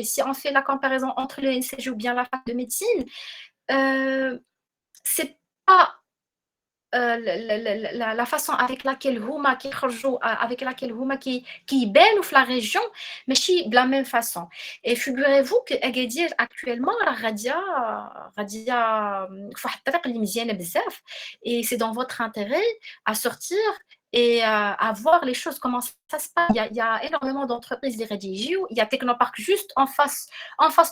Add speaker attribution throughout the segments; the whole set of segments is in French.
Speaker 1: si on fait la comparaison entre le NCG ou bien la fac de médecine, c'est pas la façon avec laquelle هما كيخرجوا avec laquelle هما كيبانوا في la région ماشي de la même façon. Et figurez-vous que Agadir actuellement راه غاديه في واحد الطريق اللي مزيانه بزاف et c'est dans votre intérêt à sortir et à voir les choses, comment ça se passe. Il y a énormément d'entreprises les rédigées. Il y a Technopark juste en face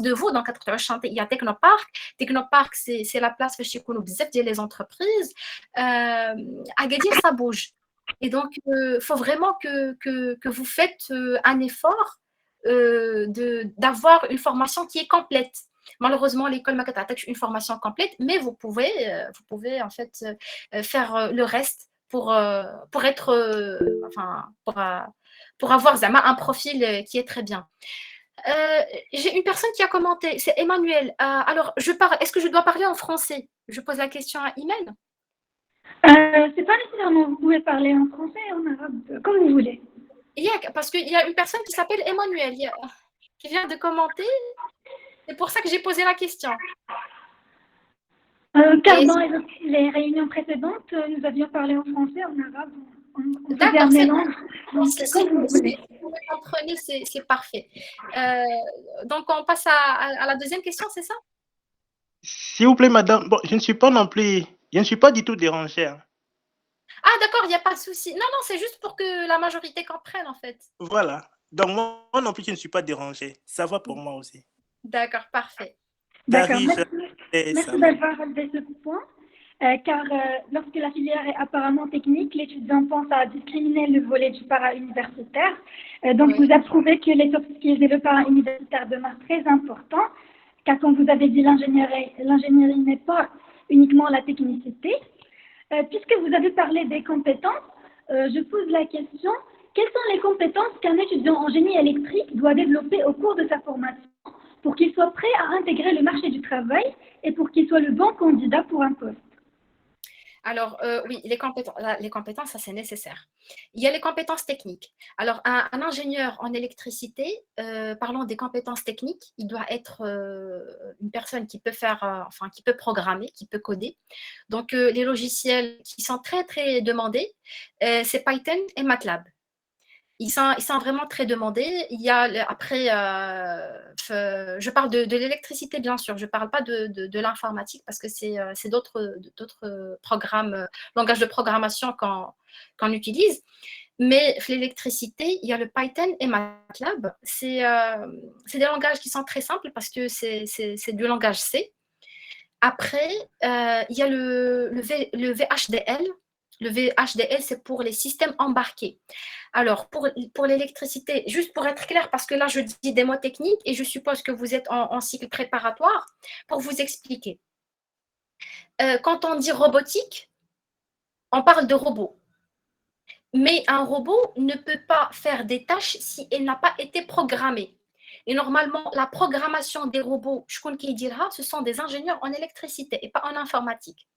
Speaker 1: de vous, dans 80 chantiers. Il y a Technopark. Technopark, c'est la place où il y a les entreprises. Agadir, ça bouge. Et donc, il faut vraiment que vous faites un effort d'avoir une formation qui est complète. Malheureusement, l'école m'a une formation complète, mais vous pouvez en fait faire le reste pour être, enfin, pour avoir un profil qui est très bien. J'ai une personne qui a commenté, c'est Emmanuel. Alors, est-ce que je dois parler en français? Je pose la question à Imen.
Speaker 2: C'est pas nécessairement, vous pouvez parler en français et en arabe, comme vous voulez.
Speaker 1: Parce qu'il y a une personne qui s'appelle Emmanuel qui vient de commenter. C'est pour ça que j'ai posé la question.
Speaker 2: Car dans les réunions précédentes, nous avions parlé en français, en arabe, on faisait un mélange.
Speaker 1: Si vous me comprenez, c'est parfait. Donc, on passe à la deuxième question, c'est ça?
Speaker 3: S'il vous plaît, madame. Bon, je ne suis pas du tout dérangé. Hein.
Speaker 1: Ah, d'accord, il n'y a pas de souci. Non, c'est juste pour que la majorité comprenne, en fait.
Speaker 3: Voilà. Donc, moi non plus, je ne suis pas dérangé. Ça va pour moi aussi.
Speaker 1: D'accord, parfait.
Speaker 2: D'accord, merci d'avoir relevé ce point. Car lorsque la filière est apparemment technique, l'étudiant pense à discriminer le volet du para-universitaire. Donc, vous approuvez que les soft skills et le para-universitaire demeurent très importants, car comme vous avez dit, l'ingénierie n'est pas uniquement la technicité. Puisque vous avez parlé des compétences, je pose la question, quelles sont les compétences qu'un étudiant en génie électrique doit développer au cours de sa formation pour qu'il soit prêt à intégrer le marché du travail et pour qu'il soit le bon candidat pour un poste?
Speaker 1: Alors, oui, les compétences, ça c'est nécessaire. Il y a les compétences techniques. Alors, un ingénieur en électricité, parlons des compétences techniques, il doit être une personne qui peut qui peut programmer, qui peut coder. Donc, les logiciels qui sont très, très demandés, c'est Python et MATLAB. Ils sont vraiment très demandés. Il y a après, je parle de l'électricité bien sûr. Je ne parle pas de l'informatique parce que c'est d'autres programmes, langages de programmation qu'on utilise. Mais l'électricité, il y a le Python et MATLAB. C'est des langages qui sont très simples parce que c'est du langage C. Après, il y a le VHDL. Le VHDL, c'est pour les systèmes embarqués. Alors, pour l'électricité, juste pour être clair, parce que là, je dis des mots techniques et je suppose que vous êtes en cycle préparatoire, pour vous expliquer. Quand on dit robotique, on parle de robot. Mais un robot ne peut pas faire des tâches si elle n'a pas été programmée. Et normalement, la programmation des robots, ce sont des ingénieurs en électricité et pas en informatique.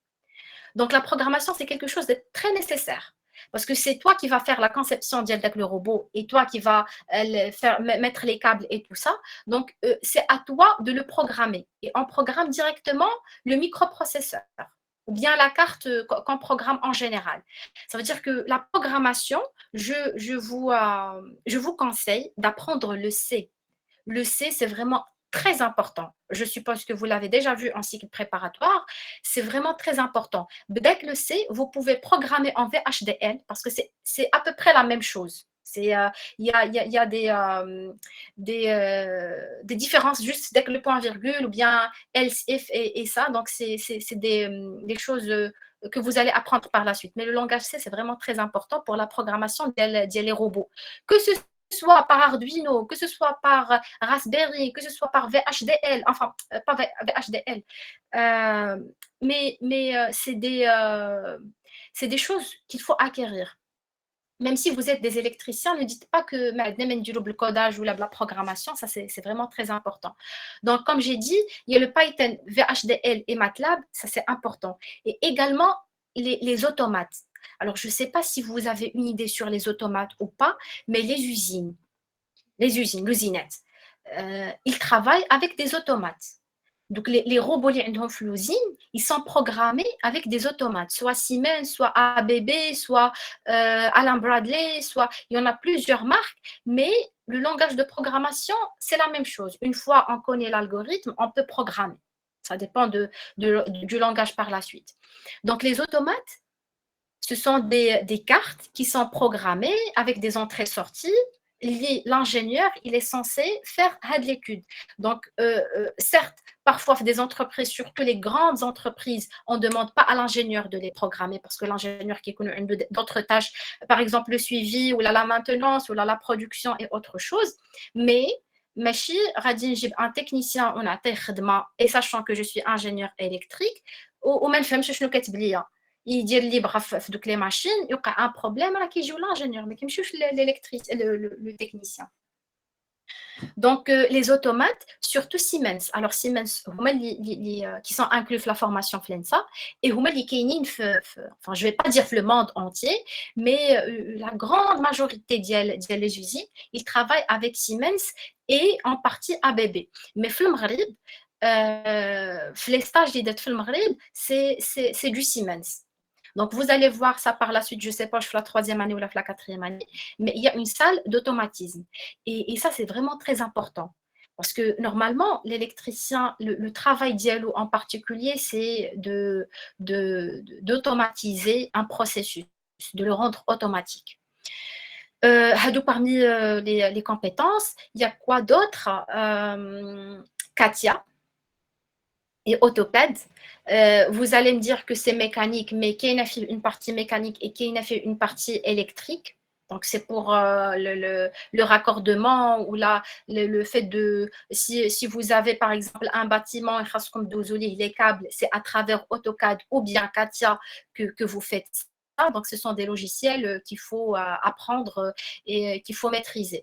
Speaker 1: Donc, la programmation, c'est quelque chose de très nécessaire. Parce que c'est toi qui vas faire la conception avec le robot et toi qui vas mettre les câbles et tout ça. Donc, c'est à toi de le programmer. Et on programme directement le microprocesseur ou bien la carte qu'on programme en général. Ça veut dire que la programmation, je vous conseille d'apprendre le C. Le C, c'est vraiment très important. Je suppose que vous l'avez déjà vu en cycle préparatoire. C'est vraiment très important. Dès que le C, vous pouvez programmer en VHDL parce que c'est à peu près la même chose. Il y a des différences juste dès que le point virgule ou bien else, if et ça. Donc, c'est des choses que vous allez apprendre par la suite. Mais le langage C, c'est vraiment très important pour la programmation des robots. Que ce soit par Arduino, que ce soit par Raspberry, que ce soit par VHDL, enfin, pas VHDL, mais c'est des choses qu'il faut acquérir. Même si vous êtes des électriciens, ne dites pas que le codage ou la programmation, ça c'est vraiment très important. Donc, comme j'ai dit, il y a le Python, VHDL et MATLAB, ça c'est important. Et également, les automates. Alors, je ne sais pas si vous avez une idée sur les automates ou pas, mais les usinettes. ils travaillent avec des automates. Donc, les robots qui ont dans l'usine, ils sont programmés avec des automates, soit Siemens, soit ABB, soit Allen Bradley, soit il y en a plusieurs marques, mais le langage de programmation, c'est la même chose. Une fois on connaît l'algorithme, on peut programmer. Ça dépend du langage par la suite. Donc, les automates, ce sont des cartes qui sont programmées avec des entrées-sorties. L'ingénieur, il est censé faire l'étude. Donc, certes, parfois, des entreprises, surtout les grandes entreprises, on ne demande pas à l'ingénieur de les programmer parce que l'ingénieur qui connaît d'autres tâches, par exemple le suivi ou la maintenance ou la production et autre chose. Mais ماشي غادي نجيب un technicien ونعطيه خدمه et sachant que je suis ingénieur électrique وما نفهمش شنو كاتب ليا يدير لي بغا في دوك لي ماشين يوقع ان بروبليم راه كيجيو لانجينيور ما كيمشيوش للالكتريس لو تكنيسيان. Donc, les automates, surtout Siemens. Alors, Siemens, qui sont inclus dans la formation FLENSA, et enfin, je ne vais pas dire le monde entier, mais la grande majorité des usines, ils travaillent avec Siemens et en partie ABB. Mais les stages de c'est du Siemens. Donc, vous allez voir ça par la suite, je ne sais pas, je fais la 3e année ou la 4e année, mais il y a une salle d'automatisme. Et ça, c'est vraiment très important. Parce que normalement, l'électricien, le travail d'IALO en particulier, c'est d'automatiser un processus, de le rendre automatique. Parmi les compétences, il y a quoi d'autre Katia et AutoCAD. Vous allez me dire que c'est mécanique, mais qu'il y a une partie mécanique et qu'il y a une partie électrique. Donc, c'est pour le raccordement ou le fait de... Si vous avez, par exemple, un bâtiment, les câbles, c'est à travers AutoCAD ou bien Katia que vous faites ça. Donc, ce sont des logiciels qu'il faut apprendre et qu'il faut maîtriser.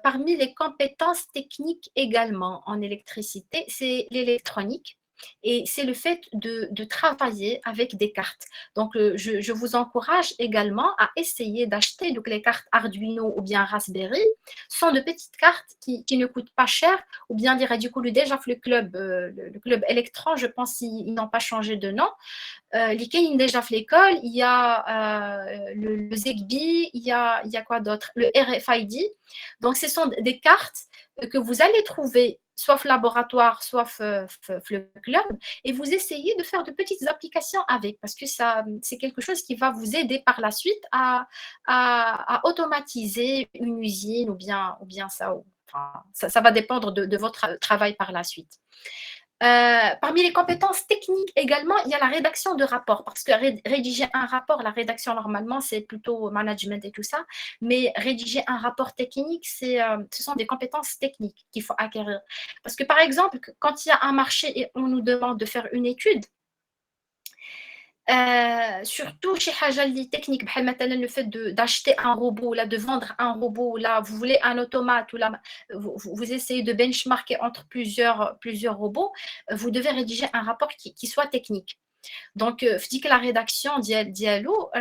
Speaker 1: Parmi les compétences techniques également en électricité, c'est l'électronique et c'est le fait de travailler avec des cartes. Donc, je vous encourage également à essayer d'acheter les cartes Arduino ou bien Raspberry. Ce sont de petites cartes qui ne coûtent pas cher ou bien du coup, déjà le club Electron, je pense qu'ils n'ont pas changé de nom. Déjà fait l'école, il y a le Zigbee, il y a quoi d'autre? Le RFID. Donc, ce sont des cartes que vous allez trouver soit au laboratoire, soit le club, et vous essayez de faire de petites applications avec, parce que c'est quelque chose qui va vous aider par la suite à automatiser une usine ou bien ça. Enfin, ça va dépendre de votre travail par la suite. Parmi les compétences techniques également, il y a la rédaction de rapports, parce que rédiger un rapport, la rédaction normalement, c'est plutôt management et tout ça, mais rédiger un rapport technique, ce sont des compétences techniques qu'il faut acquérir. Parce que par exemple, quand il y a un marché et on nous demande de faire une étude, surtout chez Hajali technique, le fait d'acheter un robot, là, de vendre un robot, là, vous voulez un automate, ou là, vous essayez de benchmarker entre plusieurs robots, vous devez rédiger un rapport qui soit technique. Donc, je que la rédaction d'Ialo,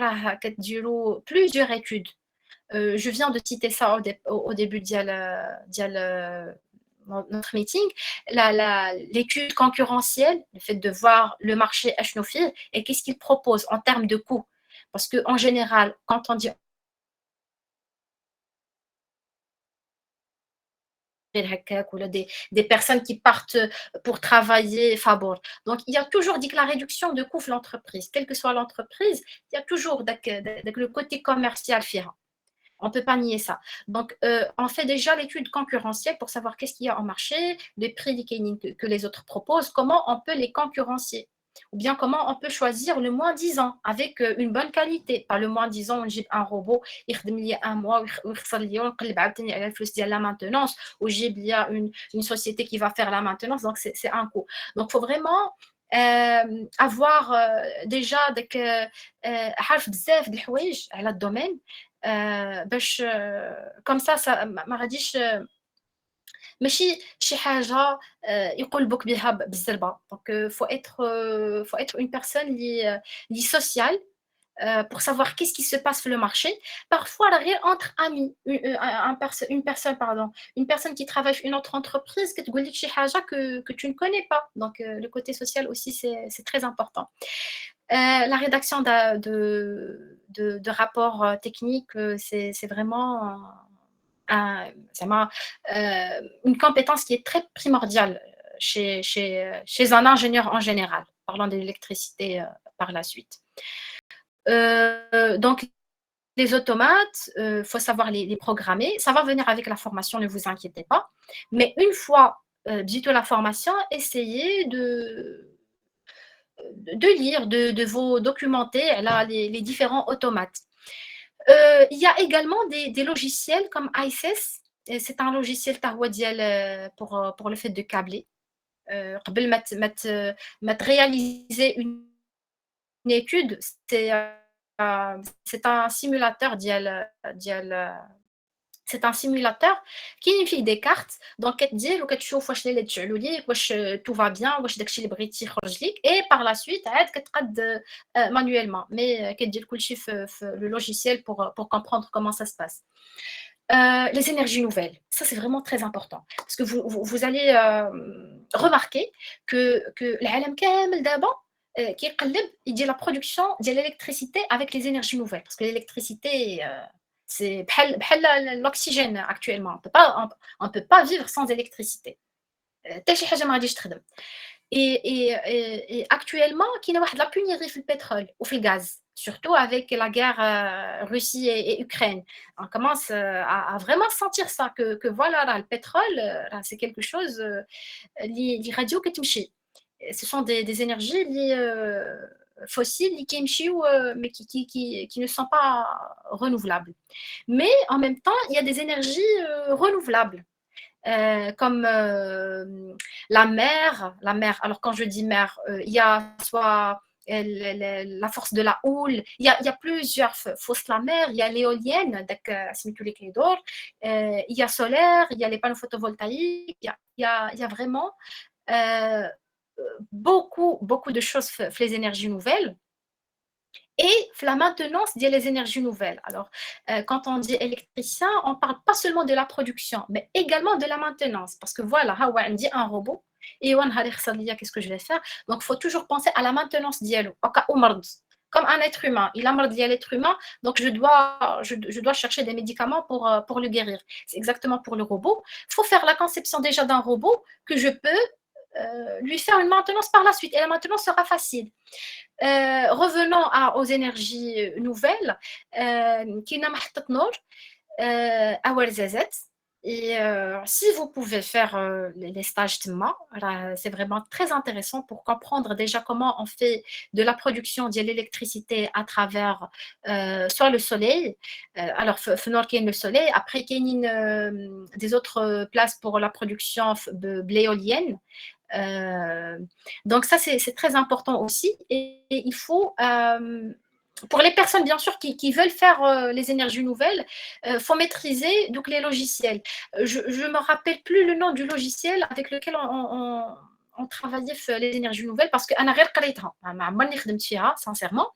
Speaker 1: plusieurs études. Je viens de citer ça au début notre meeting, l'étude concurrentielle, le fait de voir le marché Ashnofir et qu'est-ce qu'il propose en termes de coûts. Parce qu'en général, quand on dit des personnes qui partent pour travailler Fabor. Donc, il y a toujours dit que la réduction de coûts de l'entreprise, quelle que soit l'entreprise, il y a toujours le côté commercial Fira. On ne peut pas nier ça. Donc, on fait déjà l'étude concurrentielle pour savoir qu'est-ce qu'il y a en marché, les prix que les autres proposent, comment on peut les concurrencier. Ou bien comment on peut choisir le moins 10 ans avec une bonne qualité. Pas le moins 10 ans, on j'ai un robot, il y a un mois, il y a la maintenance, ou j'ai une société qui va faire la maintenance, donc c'est un coût. Donc, il faut vraiment avoir déjà عارف بزاف د الحوايج على الدومين باش comme ça ما غاديش ماشي شي حاجه يقلبوك بها بالزربه. Donc faut être une personne li sociale pour savoir qu'est-ce qui se passe sur le marché. Parfois, rien entre amis, une personne qui travaille dans une autre entreprise que tu ne connais pas. Donc, le côté social aussi, c'est très important. La rédaction de rapports techniques, c'est vraiment une compétence qui est très primordiale chez un ingénieur en général, parlant de l'électricité par la suite. Donc, les automates, faut savoir les programmer. Ça va venir avec la formation, ne vous inquiétez pas. Mais une fois dit la formation, essayez de lire, de vous documenter là, les différents automates. Il y a également des logiciels comme ICES. C'est un logiciel pour le fait de câbler. قبل ما réaliser une étude, c'est un simulateur c'est un simulateur qui fait des cartes. Donc, كتدير وكتشوف واش اللي تشعلوا ليك واش tout va bien واش داكشي اللي بغيتي يخرج ليك et par la suite عاد كتقاد manuellement mais كدير كلشي في le logiciel pour comprendre comment ça se passe. Les énergies nouvelles, ça c'est vraiment très important parce que vous allez remarquer que العالم كامل دابا كيقلب يدير la production de l'électricité avec les énergies nouvelles parce que l'électricité c'est بحال l'oxygène actuellement. On peut pas vivre sans électricité. حتى شي حاجه ما غاديش تخدم. Et actuellement كاينه واحد la pénurie في البترول وفي الغاز, surtout avec la guerre Russie et Ukraine. On commence à vraiment sentir ça que voilà là, le pétrole c'est quelque chose اللي radio كتمشي. Ce sont des énergies fossiles mais qui ne sont pas renouvelables. Mais en même temps, il y a des énergies renouvelables, comme la mer. Alors quand je dis mer, il y a soit la force de la houle, il y a plusieurs forces de la mer, il y a l'éolienne, il y a solaire, il y a les panneaux photovoltaïques, il y a vraiment beaucoup de choses les énergies nouvelles et la maintenance des énergies nouvelles. Alors, quand on dit électricien, on ne parle pas seulement de la production, mais également de la maintenance. Parce que voilà, on dit un robot, et qu'est-ce que je vais faire? Donc, il faut toujours penser à la maintenance d'Yalo, comme un être humain. Il a marre l'être humain, donc je dois chercher des médicaments pour le guérir. C'est exactement pour le robot. Il faut faire la conception déjà d'un robot que je peux lui faire une maintenance par la suite et la maintenance sera facile. Revenons aux énergies nouvelles, qui n'a à Ouarzazat. Et si vous pouvez faire les stages TMA, c'est vraiment très intéressant pour comprendre déjà comment on fait de la production de l'électricité à travers soit le soleil, alors Fenor qui est le soleil, après qu'il y a des autres places pour la production de l'éolienne. Donc ça c'est très important aussi et il faut pour les personnes bien sûr qui veulent faire les énergies nouvelles, faut maîtriser donc les logiciels. Je me rappelle plus le nom du logiciel avec lequel on travaillait les énergies nouvelles parce que أنا غير قريتها ما عمرني خدمت فيها sincèrement.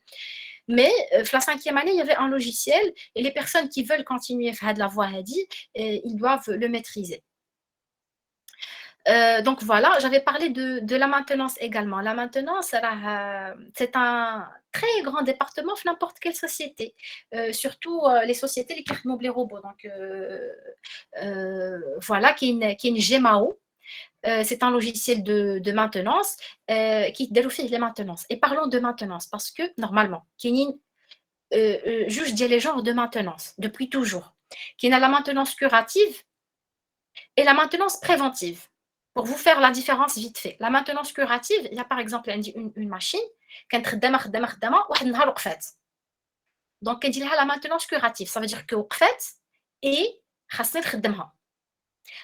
Speaker 1: Mais la 5e année, il y avait un logiciel et les personnes qui veulent continuer à faire de la voie hadi, ils doivent le maîtriser. Donc voilà, j'avais parlé de la maintenance également. La maintenance, c'est un très grand département dans n'importe quelle société, surtout les sociétés qui font les robots. Donc voilà, qui est une GMAO. C'est un logiciel de maintenance qui déroule les maintenances. Et parlons de maintenance parce que normalement, qui juge les genres de maintenance depuis toujours. Qui a la maintenance curative et la maintenance préventive. Pour vous faire la différence vite fait. La maintenance curative, il y a par exemple une machine qui est donc elle dit la maintenance curative, ça veut dire que et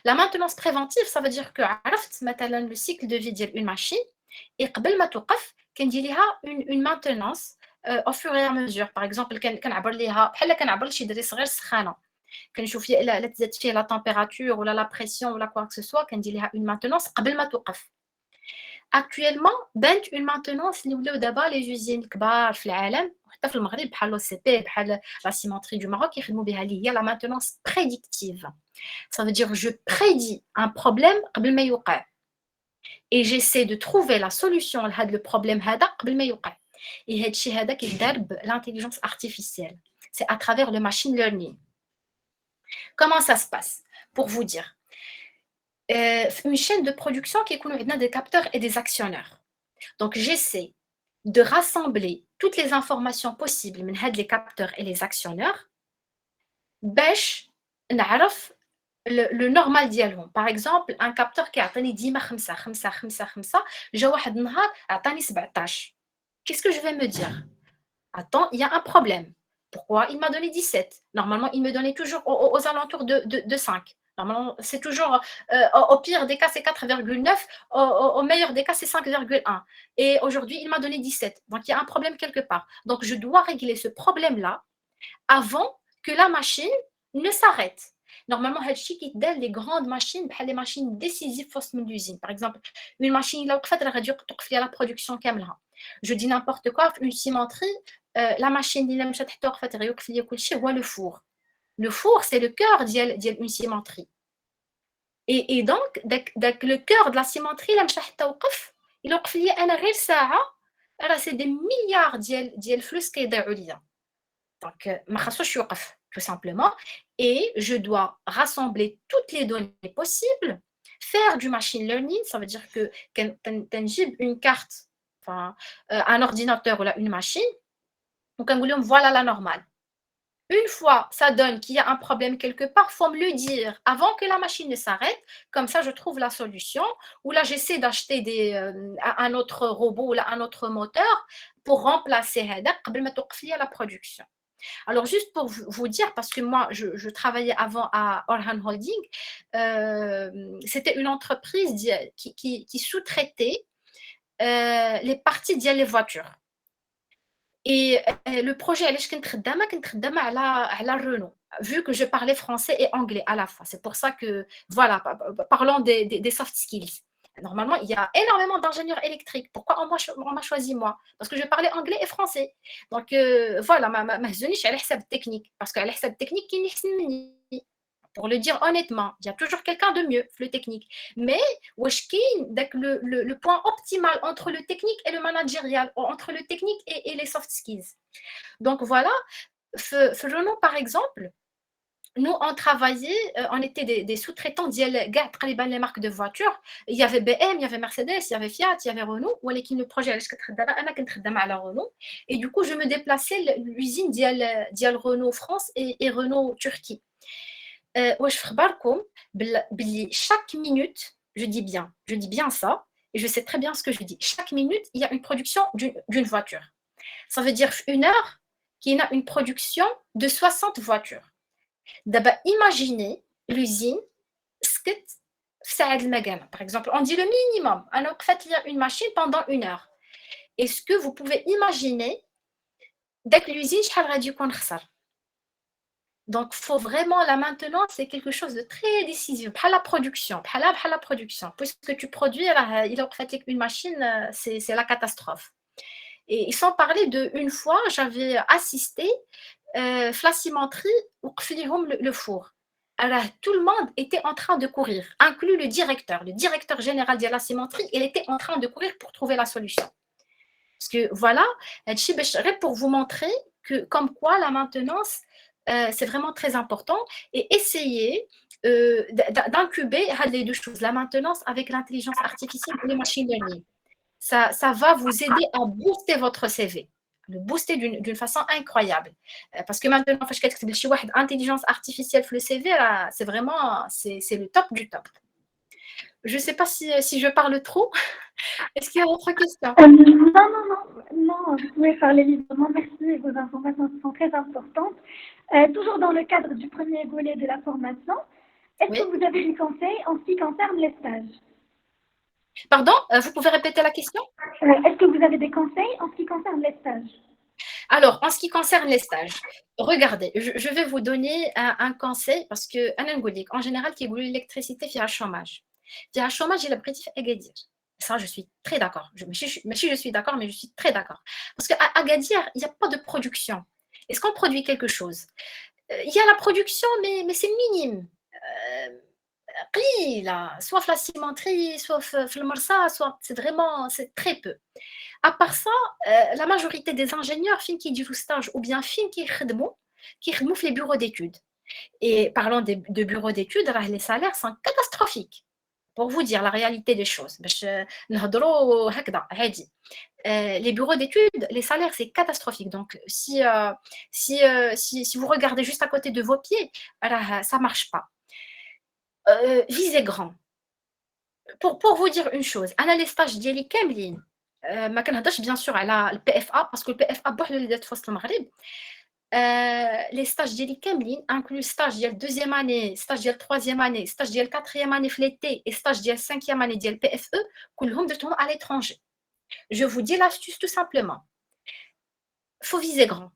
Speaker 1: la maintenance préventive, ça veut dire que le cycle de vie d'une machine et une maintenance au fur et à mesure. Par exemple, كنشوف لا تزاد فيه لا température ولا la pression ولا quoi que ce soit كندير ليها une maintenance قبل ما توقف. Actuellement بانت une maintenance اللي ولاو دابا لي usines كبار في العالم حتى في المغرب بحال l'OCP بحال la cimenterie du Maroc يخدموا بها اللي هي la maintenance prédictive. Ça veut dire je prédis un problème قبل ما يوقع. Et j'essaie de trouver la solution à le problème هذا قبل ما يوقع. Et هذا الشيء هذا كيدار l'intelligence artificielle. C'est à travers le machine learning. Comment ça se passe? Pour vous dire, une chaîne de production qui a des capteurs et des actionneurs. Donc, j'essaie de rassembler toutes les informations possibles les capteurs et les actionneurs باش نعرف le normal ديالهم. Par exemple, un capteur qui عطاني ديما 5 5 5 5 جا واحد النهار عطاني 17. Qu'est-ce que je vais me dire? Attends, il y a un problème. Pourquoi il m'a donné 17? Normalement, il me donnait toujours aux alentours de 5. Normalement, c'est toujours, au pire des cas, c'est 4,9. Au meilleur des cas, c'est 5,1. Et aujourd'hui, il m'a donné 17. Donc, il y a un problème quelque part. Donc, je dois régler ce problème-là avant que la machine ne s'arrête. Normalement, les grandes machines, les machines décisives de l'usine. Par exemple, une machine, elle réduit la production. Je dis n'importe quoi, une cimenterie, la machine, le four. Le four, c'est le cœur d'une cimenterie. Et donc, le cœur de la cimenterie, il c'est des milliards de flux qui sont donc, tout simplement. Et je dois rassembler toutes les données possibles, faire du machine learning, ça veut dire que une carte, enfin, un ordinateur ou une machine, donc voilà la normale. Une fois ça donne qu'il y a un problème quelque part, il faut me le dire avant que la machine ne s'arrête. Comme ça, je trouve la solution. Ou là, j'essaie d'acheter un autre robot ou là, un autre moteur pour remplacer la production. Alors, juste pour vous dire, parce que moi, je travaillais avant à Orhan Holding, c'était une entreprise qui sous-traitait les parties des voitures. Et le projet, à Renault, vu que je parlais français et anglais à la fois. C'est pour ça que, voilà, parlons des soft skills. Normalement, il y a énormément d'ingénieurs électriques. Pourquoi on m'a choisi moi? Parce que je parlais anglais et français. Donc, voilà, ma zone, je suis technique. Parce que la technique, pour le dire honnêtement, il y a toujours quelqu'un de mieux, le technique. Mais, le point optimal entre le technique et le managérial, entre le technique et les soft skills. Donc, voilà, Renault, par exemple, nous, on travaillait, on était des sous-traitants les marques de voitures. Il y avait BM, il y avait Mercedes, il y avait Fiat, il y avait Renault. Le projet, Renault. Et du coup, je me déplaçais l'usine d'Ial Renault France et Renault Turquie. Chaque minute, je dis bien ça, et je sais très bien ce que je dis. Chaque minute, il y a une production d'une voiture. Ça veut dire une heure qu'il y a une production de 60 voitures. D'abord, imaginez l'usine, par exemple, on dit le minimum. Alors, il y a une machine pendant une heure. Est-ce que vous pouvez imaginer dès que l'usine, donc, il faut vraiment la maintenance, c'est quelque chose de très décisif. Pas la production, puisque tu produis, il a fait une machine, c'est la catastrophe. Et sans parler d'une fois, j'avais assisté la cimenterie où le four. Alors, tout le monde était en train de courir, inclus le directeur général de la cimenterie, il était en train de courir pour trouver la solution. Parce que voilà, pour vous montrer que comme quoi la maintenance, c'est vraiment très important et essayer d'incuber les deux choses, la maintenance avec l'intelligence artificielle et le machine learning. Ça va vous aider à booster votre CV, le booster d'une façon incroyable. Parce que maintenant, intelligence artificielle le CV, là, c'est vraiment c'est le top du top. Je ne sais pas si je parle trop. Est-ce qu'il y a d'autres questions?
Speaker 2: Non, vous pouvez parler librement. Merci, vos informations sont très importantes. Toujours dans le cadre du premier volet de la formation, est-ce que vous avez des conseils en ce qui concerne les stages?
Speaker 1: Pardon, vous pouvez répéter la question?
Speaker 2: Est-ce que vous avez des conseils en ce qui concerne les stages?
Speaker 1: Alors, en ce qui concerne les stages, regardez, je vais vous donner un conseil parce que en général, qui est l'électricité, il y a un chômage. Il y a un chômage, il a Agadir. Ça, je suis très d'accord. Je suis d'accord, mais je suis très d'accord. Parce qu'à Agadir, il n'y a pas de production. Est-ce qu'on produit quelque chose? Il y a la production, mais c'est minime. Là, soit la cimenterie, soit le marsa, soit c'est vraiment c'est très peu. À part ça, la majorité des ingénieurs, fin qui du stage ou bien fin qui les bureaux d'études. Et parlant de bureaux d'études, les salaires sont catastrophiques. Pour vous dire la réalité des choses. Les bureaux d'études, les salaires, c'est catastrophique. Donc, si vous regardez juste à côté de vos pieds, ça ne marche pas. Visez grand. Pour vous dire une chose, أنا les stages ديالي كاملين ما كنهضرش bien sûr على الPFA parce que الPFA بوحدو اللي دات في وسط المغرب. Les stages ديالي كاملين inclus stage ديال deuxième année, stage ديال troisième année, stage ديال quatrième année في l'été et stage ديال cinquième année ديال PFE كلهم درتهم à l'étranger. Je vous dis l'astuce tout simplement. Faut viser grand.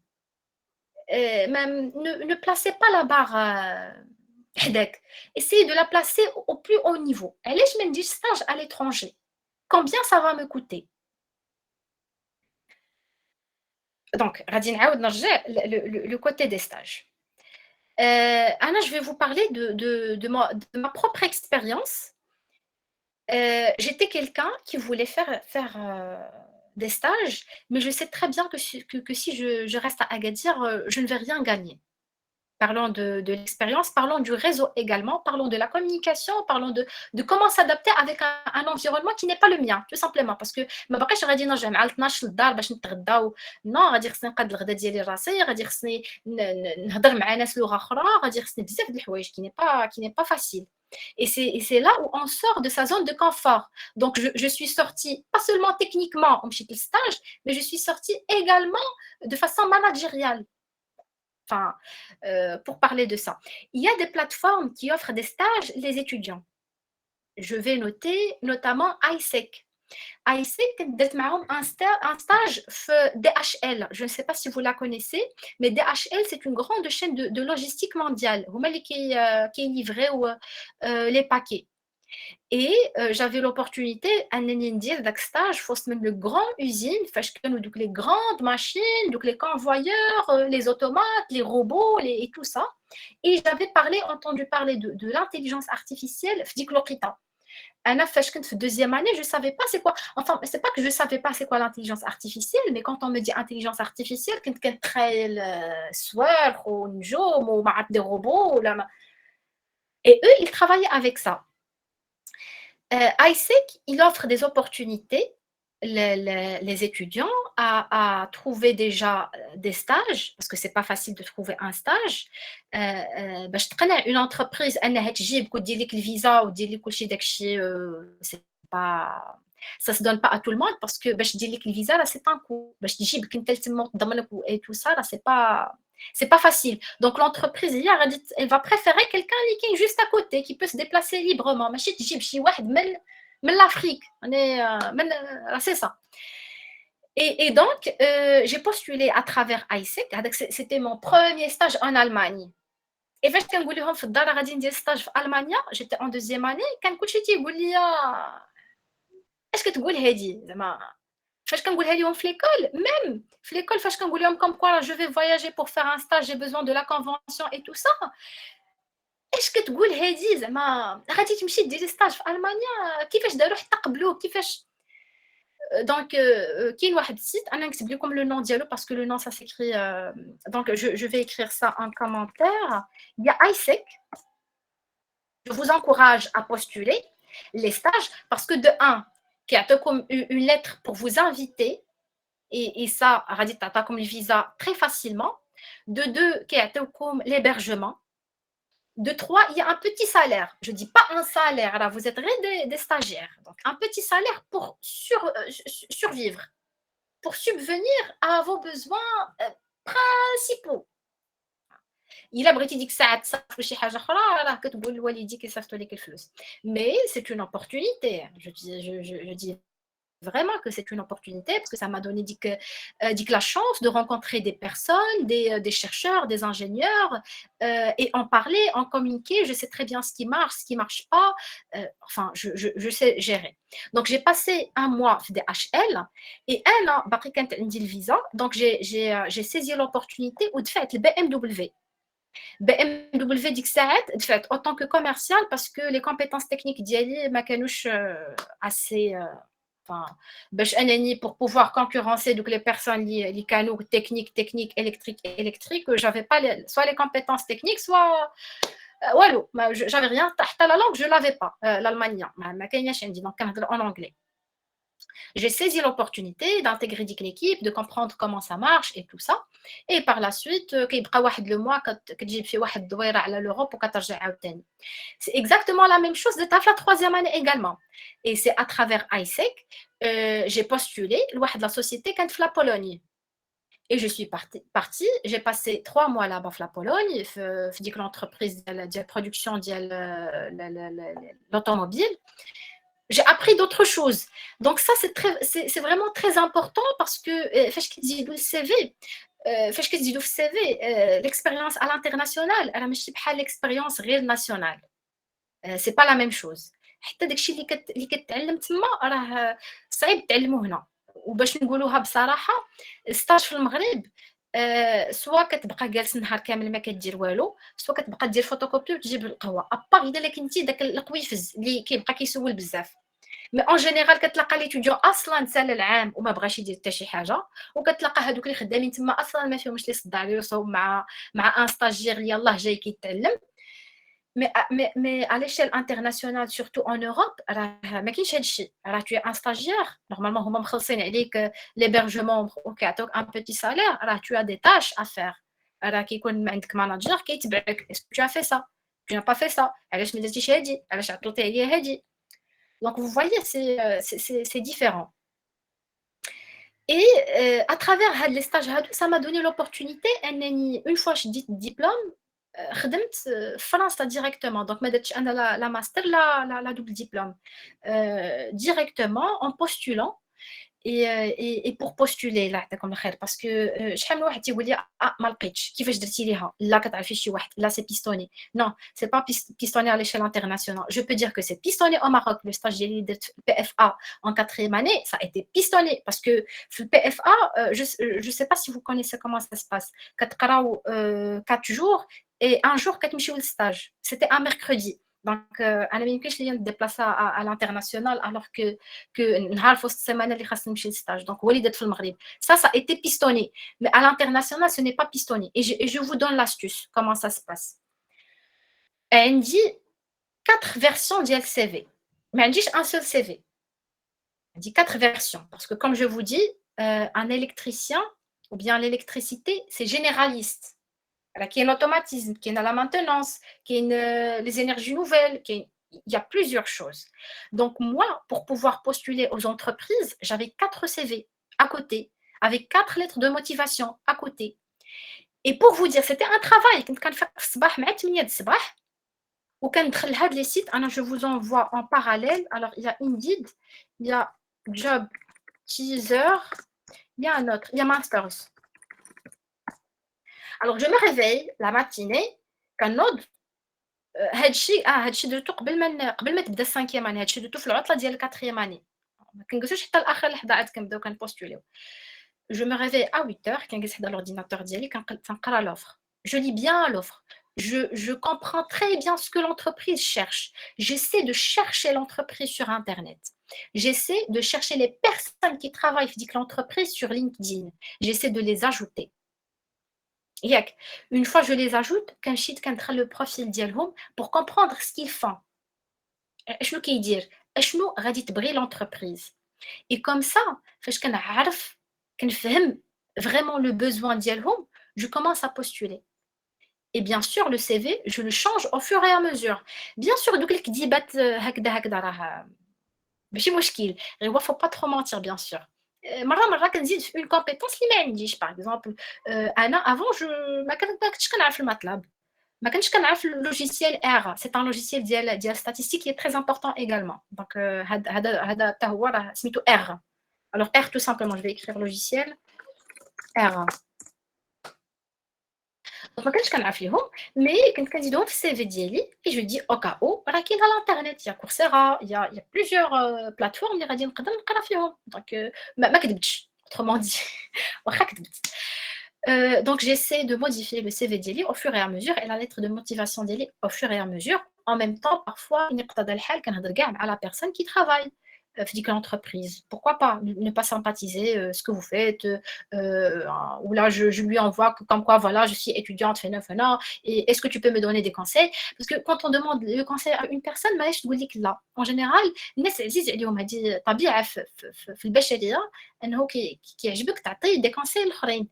Speaker 1: Même ne placez pas la barre essayez de la placer au plus haut niveau. Elle est je me dis stage à l'étranger. Combien ça va me coûter? Donc, غادي نعاود نرجع le côté des stages. Anna, je vais vous parler de ma propre expérience. J'étais quelqu'un qui voulait faire des stages, mais je sais très bien que si je reste à Agadir, je ne vais rien gagner. Parlons de l'expérience, parlons du réseau également, parlons de la communication, parlons de comment s'adapter avec un environnement qui n'est pas le mien, tout simplement. Parce que ما بقاش غادي نرجع مع 12 للدار باش نتغداو. Non, غادي خصني نقاد الغدا ديالي راسي، غادي خصني نهضر مع ناس لغة أخرى، غادي خصني بزاف د الحوايج qui n'est pas facile. Et c'est là où on sort de sa zone de confort. Donc, je suis sortie, pas seulement techniquement, en stage, mais je suis sortie également de façon managériale. Enfin, pour parler de ça. Il y a des plateformes qui offrent des stages les étudiants. Je vais noter notamment iSec. iSec درت معهم un stage DHL. Je ne sais pas si vous la connaissez, mais DHL, c'est une grande chaîne de logistique mondiale. هما اللي كيليفريو les paquets. Et j'avais l'opportunité انني ندير داك ستاج في وسط من لو غران usine فاش كانوا دوك les grandes machines, دوك les convoyeurs, les automates, les robots et tout ça. Et j'avais entendu parler de l'intelligence artificielle في ديك الوقيته. أنا فاش كنت في deuxième année, je savais pas c'est quoi. Enfin, c'est pas que je savais pas c'est quoi l'intelligence artificielle, mais quand on me dit intelligence artificielle, كنت كنتخيل صواريخ ونجوم وما عرفت des robots ولا ما. Et eux, ils travaillaient avec ça. iSec, il offre des opportunités, les étudiants, à trouver déjà des stages, parce que c'est pas facile de trouver un stage. باش تقنع une entreprise أنها تجيبك ودير لك الفيزا ودير لك كلشي داكشي c'est pas ça se donne pas à tout le monde parce que باش دير لك الفيزا là c'est un coût باش تجيبك انت تما وتضمنك et tout ça là c'est pas facile. Donc l'entreprise elle va préférer quelqu'un qui est juste à côté, qui peut se déplacer librement. ماشي تجيب شي واحد من l'Afrique. C'est ça. Et donc j'ai postulé à travers iSec. C'était mon premier stage en Allemagne. Et فاش كنقول لهم في الدار غادي ندير stage في ألمانيا, j'étais en deuxième année, كان كلشي تيقول لي اش كتقول هادي زعما فاش كنقولها لهم في ليكول ميم في ليكول فاش كنقول لهم comme quoi je vais voyager pour faire un stage, j'ai besoin de la convention et tout ça. اش كتقول هادي زعما غادي تمشي ديري ستاج في المانيا كيفاش داروا حتى قبلوه كيفاش. Donc كاين واحد السيت انا نكتب لكم le nom ديالو parce que le nom ça s'écrit donc je vais écrire ça en commentaire. Il y a iSec. Je vous encourage à postuler les stages parce que de un كيعطيكم une lettre pour vous inviter et ça غادي تعطاكم le visa très facilement. De deux كيعطيوكم l'hébergement. De trois, il y a un petit salaire. Je ne dis pas un salaire, là, vous êtes des stagiaires. Donc, un petit salaire pour survivre, pour subvenir à vos besoins principaux. إلا بغيتي ديك الساعة تصرفي شي حاجة أخرى راه كتقول لوالديك يصيفطوا لك الفلوس. Mais c'est une opportunité. Je dis vraiment que c'est une opportunité parce que ça m'a donné dit que la chance de rencontrer des personnes, des chercheurs, des ingénieurs et en parler, en communiquer. Je sais très bien ce qui marche pas. Enfin, je sais gérer. Donc, j'ai passé un mois في DHL et un an, باقي كانت عندي le visa. Donc, j'ai saisi l'opportunité ودفعت le BMW. BMW ديك الساعات دفعت en tant que commercial parce que les compétences techniques ديالي ما كانوش assez enfin باش انني pour pouvoir concurrencer donc les personnes اللي كانوا technique électrique j'avais pas soit les compétences techniques soit والو j'avais rien حتى la langue je l'avais pas l'allemand ما كايناش عندي donc كنهضر en anglais. J'ai saisi l'opportunité d'intégrer l'équipe, de comprendre comment ça marche et tout ça. Et par la suite, كيبقى واحد le mois كتجيب فيه واحد الدويره على l'Europe وكترجع عاوتاني. C'est exactement la même chose de la troisième année également. Et c'est à travers ISEC, j'ai postulé لواحد la société كانت في la Pologne. Et je suis partie, j'ai passé 3 mois là-bas في la Pologne, في ديك l'entreprise de production ديال l'automobile. J'ai appris d'autres choses. Donc ça, c'est vraiment très important parce que فاش كتزيدوا الCV فاش كتزيدوا في الCV l'expérience à l'international راه ماشي بحال l'expérience غير nationale. C'est pas la même chose. حتى داكشي اللي كتعلم تما راه صعيب تعلمو هنا. وباش نقولوها بصراحة ستاج في المغرب سوا كتبقى جالس نهار كامل ما كدير والو سوا كتبقى دير فوتوكوبي وتجيب القهوه ابار اذا كنتي داك القويفز اللي كيبقى كيسول بزاف مي اون جينيرال كتلقى ليتوديون اصلا سال العام وما بغاش يدير حتى شي حاجه وكتلقى هذوك اللي خدامين تما اصلا ما فيهمش لي صداع يوصوا مع ان ستاجير اللي يلاه جاي كيتعلم mais à l'échelle internationale, surtout en Europe, ما كاينش هاد الشيء. راه tu es un stagiaire, normalement هما مخلصين عليك l'hébergement وكيعطوك un petit salaire, راه tu as des tâches à faire. راه كيكون عندك ماناجر كيتبعك. Est-ce que tu as fait ça? Tu n'as pas fait ça. علاش ما درتيش هادي؟ علاش عطلتي عليا هادي؟ Donc vous voyez, c'est différent. Et à travers les stages, ça m'a donné l'opportunité, une fois que j'ai dit diplôme, خدمت في فرنسا directement. Donc ما درتش انا la master la double diplôme directement en postulant et pour postuler لا يعطيكم الخير parce que شحال من واحد تيقول لي ما لقيتش كيفاش درتي ليها لا كتعرفي شي واحد لا سي بيستوني non c'est pas pistonné à l'échelle internationale. Je peux dire que c'est pistonné au Maroc. Le stage ديالي درت في PFA en 4e année ça a été pistonné parce que في PFA je sais pas si vous connaissez comment ça se passe كتقراو 4 jours et un jour كتمشيو للستاج. C'était un mercredi. Donc انا ما يمكنش ليا نديبلاصا à l'international alors que نهار في وسط السيمانه اللي خاصني نمشي للستاج. Donc هو اللي درت في المغرب. Ça a été pistonné. Mais à l'international ce n'est pas pistonné. Et je vous donne l'astuce comment ça se passe. عندي 4 versions ديال CV. ما عنديش un seul CV. عندي 4 versions parce que comme je vous dis un électricien ou bien l'électricité c'est généraliste. Qui est l'automatisme, qui est la maintenance, qui est les énergies nouvelles, il y a plusieurs choses. Donc moi, pour pouvoir postuler aux entreprises, j'avais 4 CV à côté, avec 4 lettres de motivation à côté. Et pour vous dire, c'était un travail. كنت في الصباح مع 8 الصباح وكندخل هاد les sites. Alors je vous envoie en parallèle. Alors il y a Indeed, il y a Job Teaser, il y a un autre, il y a Masters. Alors je me réveille la matinée كنوض هادشي درتو قبل ما تبدا 5e année. هادشي درتو في العطله ديال 4e année. ما كنجلسوش حتى لاخر لحظه عاد كنبداو كنبوستوليو. Je me réveille à 8h كنجلس حدا l'ordinateur ديالي كنقرا l'offre. Je lis bien l'offre. Je comprends très bien ce que l'entreprise cherche. J'essaie de chercher l'entreprise sur internet. J'essaie de chercher les personnes qui travaillent في l'entreprise sur LinkedIn. J'essaie de les ajouter. Une fois je les ajoute, كندخل le profil ديالهم pour comprendre ce qu'ils font. شنو كيدير؟ شنو غادي تبغي l'entreprise. Et comme ça, فاش كنعرف كنفهم vraiment le besoin ديالهم, je commence à postuler. Et bien sûr le CV, je le change au fur et à mesure. Bien sûr دوك الكذيبات هكذا راه ماشي مشكل. غير faut pas trop mentir bien sûr. مرة كنزيد في une compétence اللي ما عنديش. par exemple أنا avant ما كنتش كنعرف الماتلاب. ما كنتش كنعرف logiciel R. C'est un logiciel ديال statistique qui est très important également. Donc هذا حتى هو راه سميتو R. Alors R tout simplement, je vais écrire logiciel R. Donc ما كنتش كنعرف ليهم مي كنت كنزيدهم في السي في ديالي et je dis au cas où راه كاين على الانترنت يا كورسيرا يا plusieurs plateformes اللي غادي نقدر نقرا فيهم دونك ما كذبتش autrement dit واخا كذبت. Donc j'essaie de modifier le CV ديالي au fur et à mesure et la lettre de motivation ديالي au fur et à mesure. En même temps parfois يقتضي الحال كنهضر كاع مع la personne qui travaille في ديك l'entreprise. Pourquoi pas ne pas sympathiser ce que vous faites ou là je lui envoie comme quoi voilà je suis étudiante فهنا et est-ce que tu peux me donner des conseils parce que quand on demande le conseil à une personne ماهيش تقول لك لا en général الناس عزيز عليهم هذه طبيعة في البشرية أنه كيعجبك تعطي des conseils لآخرين.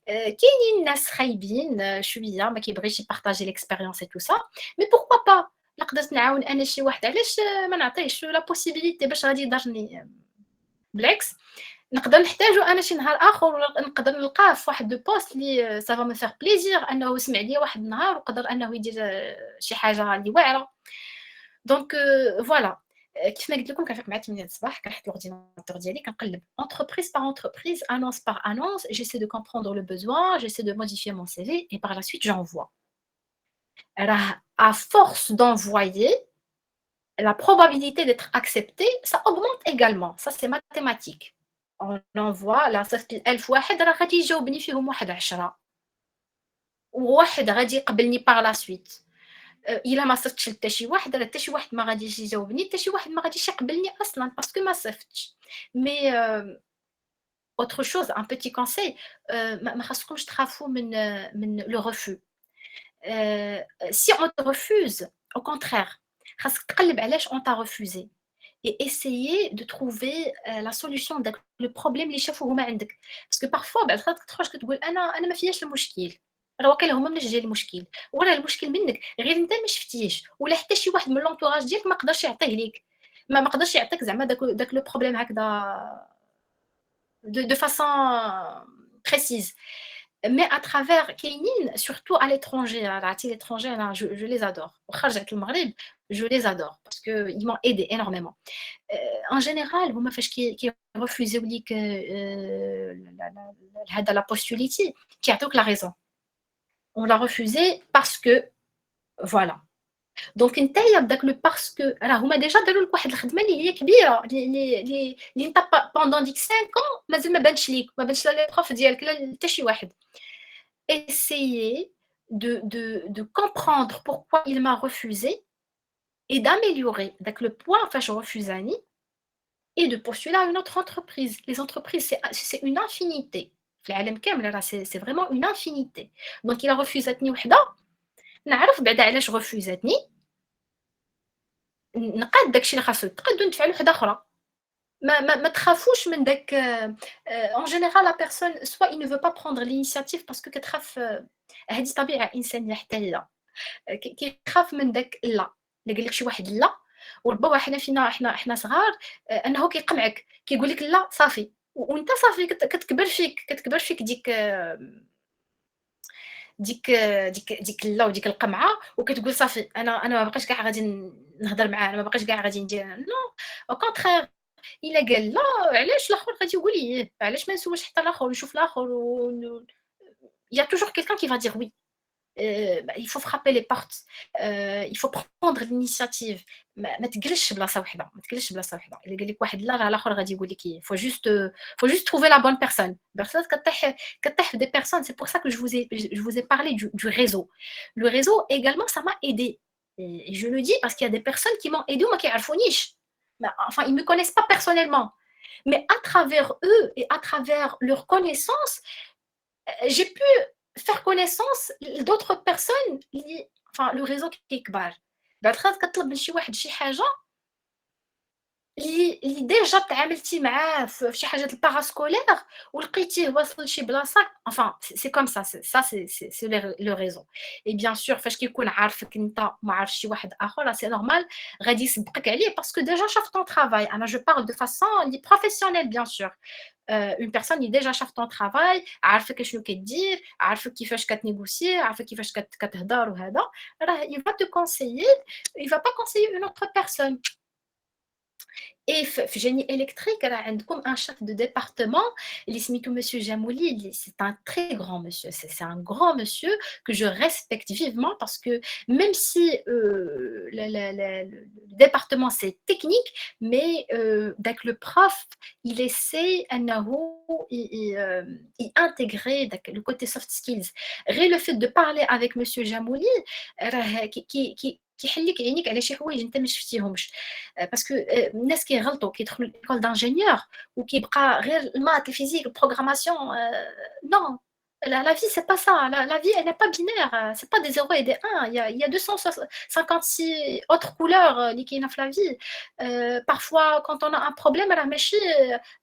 Speaker 1: كاينين ناس خايبين شويه ما كيبغيش يبارطاجي ليكسبيريونس اي تو سا مي بوركوا با قدرت نعاون انا شي واحد علاش ما نعطيهش لا بوسيبيليتي باش غادي يضرني بالعكس نقدر نحتاجو انا شي نهار اخر ولا نقدر نلقاه في واحد دو بوست لي سافا مو فيغ بليزير انه سمع ليا واحد النهار وقدر انه يدير شي حاجه اللي واعره دونك فوالا كيف ما قلت لكم كنفيق مع 8 الصباح كنحط l'ordinateur ديالي كنقلب entreprise par entreprise annonce par annonce j'essaie de comprendre le besoin j'essaie de modifier mon CV et par la suite j'envoie راه à force d'envoyer la probabilité d'être accepté ça augmente également ça c'est mathématique on envoie là صيفط 1000 واحد راه غادي يجاوبني فيهم واحد 10 وواحد غادي يقبلني par la suite الا ما صيفطش لتا شي واحد راه حتى شي واحد ما غاديش يجاوبني حتى شي واحد ما غاديش يقبلني اصلا باسكو ما صيفطش مي autre chose un petit conseil ما خاصكمش تخافوا من لو ريفو si on te refuse au contraire خاصك تقلب علاش on t'a refusé et essayer de trouver la solution داك لو بروبليم اللي شافوه هما عندك باسكو parfois بعد خاطر تخرج كتقول انا ما فياش المشكل راه واقيلا هما مناش جاي المشكل وراه المشكل منك غير انت ما شفتيش ولا حتى شي واحد من لونطوراج ديالك ما قدرش يعطيه ليك ما قدرش يعطيك زعما داك لو بروبليم هكذا de façon précise mais à travers كاينين surtout à l'étranger عرفتي l'étranger انا je les adore وخرجت المغرب je les adore parce que ils m'ont aidé énormément en général هما فاش كيرفوزيو ليك هذا لا بوستوليتي كيعطيوك لا ريزون on l'a refusé parce que voilà دونك نتايا بداك لو باسكو راه هما ديجا داروا لك واحد الخدمه اللي هي كبيره اللي انت بوندون ديك 5 ans مازال ما بانش ليك ما بانش لا لي بروف ديالك لا حتى شي واحد essayer de comprendre pourquoi il m'a refusé et d'améliorer داك le point فاش refusani et de postuler à une autre entreprise les entreprises c'est une infinité في العالم كامل راه c'est vraiment une infinité donc il a refusatni وحده نعرف بعدا علاش غفوزاتني نقاد داكشي اللي خاصو يتقاد وندفع له وحده اخرى ما تخافوش من داك en général la personne soit il ne veut pas prendre l'initiative parce que كتخاف هذه طبيعه انسانيه حتى هي كيخاف من داك لا اللي قال لك شي واحد لا وربما حنا فينا احنا صغار انه كيقمعك كيقول لك لا صافي وانت صافي كتكبر فيك ديك لا وديك القمعه وكتقول صافي انا ما بقيتش كاع غادي نهضر معاه انا ما بقيتش كاع غادي ندير نو او كونترير الا قال لا علاش الاخر غادي يقول ليه علاش ما نسولش حتى الاخر ونشوف الاخر il y a toujours quelqu'un qui va dire oui il faut frapper les portes il faut prendre l'initiative ما تجلسش بلاصه وحده ما تجلسش بلاصه وحده الا قال لك واحد لا راه الاخر غادي يقول لك faut juste trouver la bonne personne كطيح des personnes c'est pour ça que je vous ai parlé du réseau le réseau également ça m'a aidé et je le dis parce qu'il y a des personnes qui m'ont aidé وما كيعرفونيش enfin ils me connaissent pas personnellement mais à travers eux et à travers leurs connaissances j'ai pu faire connaissance d'autres personnes enfin le réseau كيكبر بعد خاطر كطلب من شي واحد شي حاجه اللي ديجا تعاملتي معاه في شي حاجه الباراسكولير ولقيتيه واصل لشي بلاصه enfin c'est comme ça c'est le réseau et bien sûr فاش كيكون عارفك انت ما عارف شي واحد اخر c'est normal غادي يسبقك عليه parce que déjà شاف ton travail انا je parle de façon professionnelle bien sûr une personne اللي ديجا شاف ton travail عارفك شنو كدير عارفك كيفاش كتنيغوسي عارفك كيفاش كتهضر وهذا راه il va te conseiller il va pas conseiller une autre personne Et في génie électrique راه عندكم un chef de département اللي سميتو monsieur Jamouli, c'est un très grand monsieur, c'est un grand monsieur que je respecte vivement parce que même si le département c'est technique, mais donc le prof il essaie أنه intégrer le côté soft skills. غير le fait de parler avec monsieur Jamouli راه كيحل لك عينيك على شي حوايج انت ما شفتيهمش. باسكو الناس كيغلطوا كيدخلوا ليكول دانجينيور وكيبقى غير المات الفيزيك البروغراماسيون نو. La vie, c'est pas ça. La vie, elle n'est pas binaire. C'est pas des 0 et des 1. Il y a 256 autres couleurs qui sont dans la vie. Parfois, quand on a un problème, راه ماشي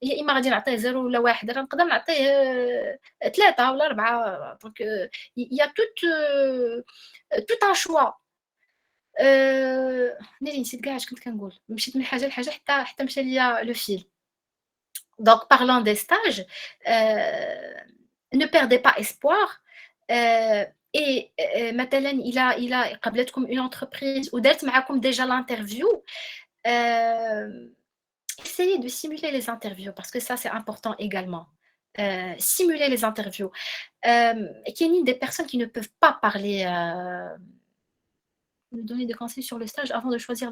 Speaker 1: هي إما غادي نعطيه 0 ولا 1 راه نقدر نعطيه 3 ولا 4. Donc, il y a tout un choix. ناري نسيت كاع اش كنت كنقول، مشيت من حاجة لحاجة حتى مشى ليا لو fil. Donc parlant des stages, ne perdez pas espoir. Et مثلًا إلا قابلتكم une entreprise ودارت معاكم déjà l'interview, essayez de simuler les interviews parce que ça c'est important également. Simuler les interviews. كاينين des personnes qui ne peuvent pas parler, me donner des conseils sur le stage avant de choisir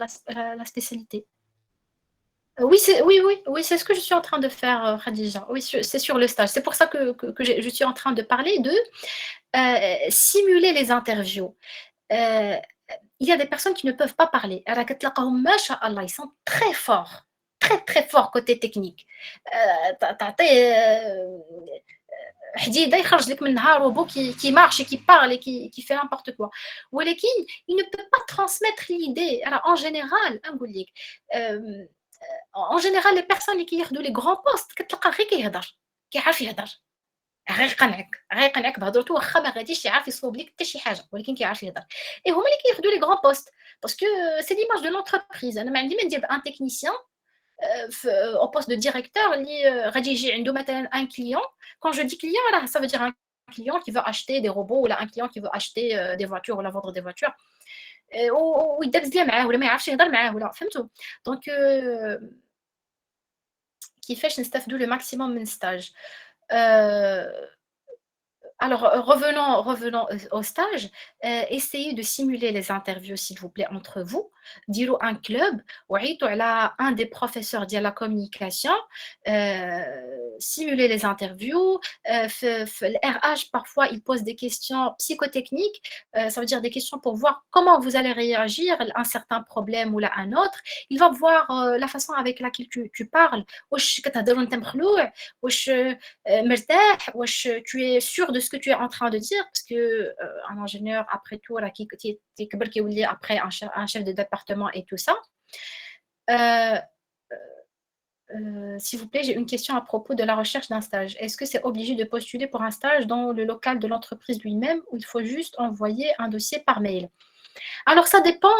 Speaker 1: la spécialité. Oui, c'est ce que je suis en train de faire, Khadija. Oui, c'est sur le stage. C'est pour ça que je suis en train de parler de simuler les interviews. Il y a des personnes qui ne peuvent pas parler. Ils sont très forts, très très forts côté technique. حديده يخرج لك منها روبو qui marche et qui parle et qui fait n'importe quoi. ولكن il ne peut pas transmettre l'idée. Alors en général نقول لك en général les personnes اللي كياخذوا les grands postes كتلقى غير كيهضر كيعرف يهضر غيقنعك بهضرته واخا ما غاديش يعرف يصوب لك حتى شي حاجه ولكن كيعرف يهضر. et هما اللي كياخذوا les grands postes parce que c'est l'image de l'entreprise. انا ما عندي ما ندير un technicien au poste de directeur اللي غادي يجي عنده مثلا un client. Quand je dis client là ça veut dire un client qui veut acheter des robots ou là un client qui veut acheter des voitures ou la vendre des voitures ويدابز ليا معاه ولا ما يعرفش يهضر معاه ولا فهمتوا. دونك كيفاش نستافدوا le maximum من stage. Alors, revenons au stage. Essayez de simuler les interviews, s'il vous plaît, entre vous. Dirou un club, وعيطوا على un des professeurs de la communication. Simuler les interviews. Le RH, parfois, il pose des questions psychotechniques. Ça veut dire des questions pour voir comment vous allez réagir à un certain problème ou à un autre. Il va voir la façon avec laquelle tu parles. واش كتهضر وانت مخلوع واش مرتاح واش tu es sûr de ce que tu es en train de dire parce que un ingénieur après tout là qui كبر كيولي après un chef de département et tout ça. S'il vous plaît, j'ai une question à propos de la recherche d'un stage. Est-ce que c'est obligé de postuler pour un stage dans le local de l'entreprise lui-même ou il faut juste envoyer un dossier par mail? Alors ça dépend.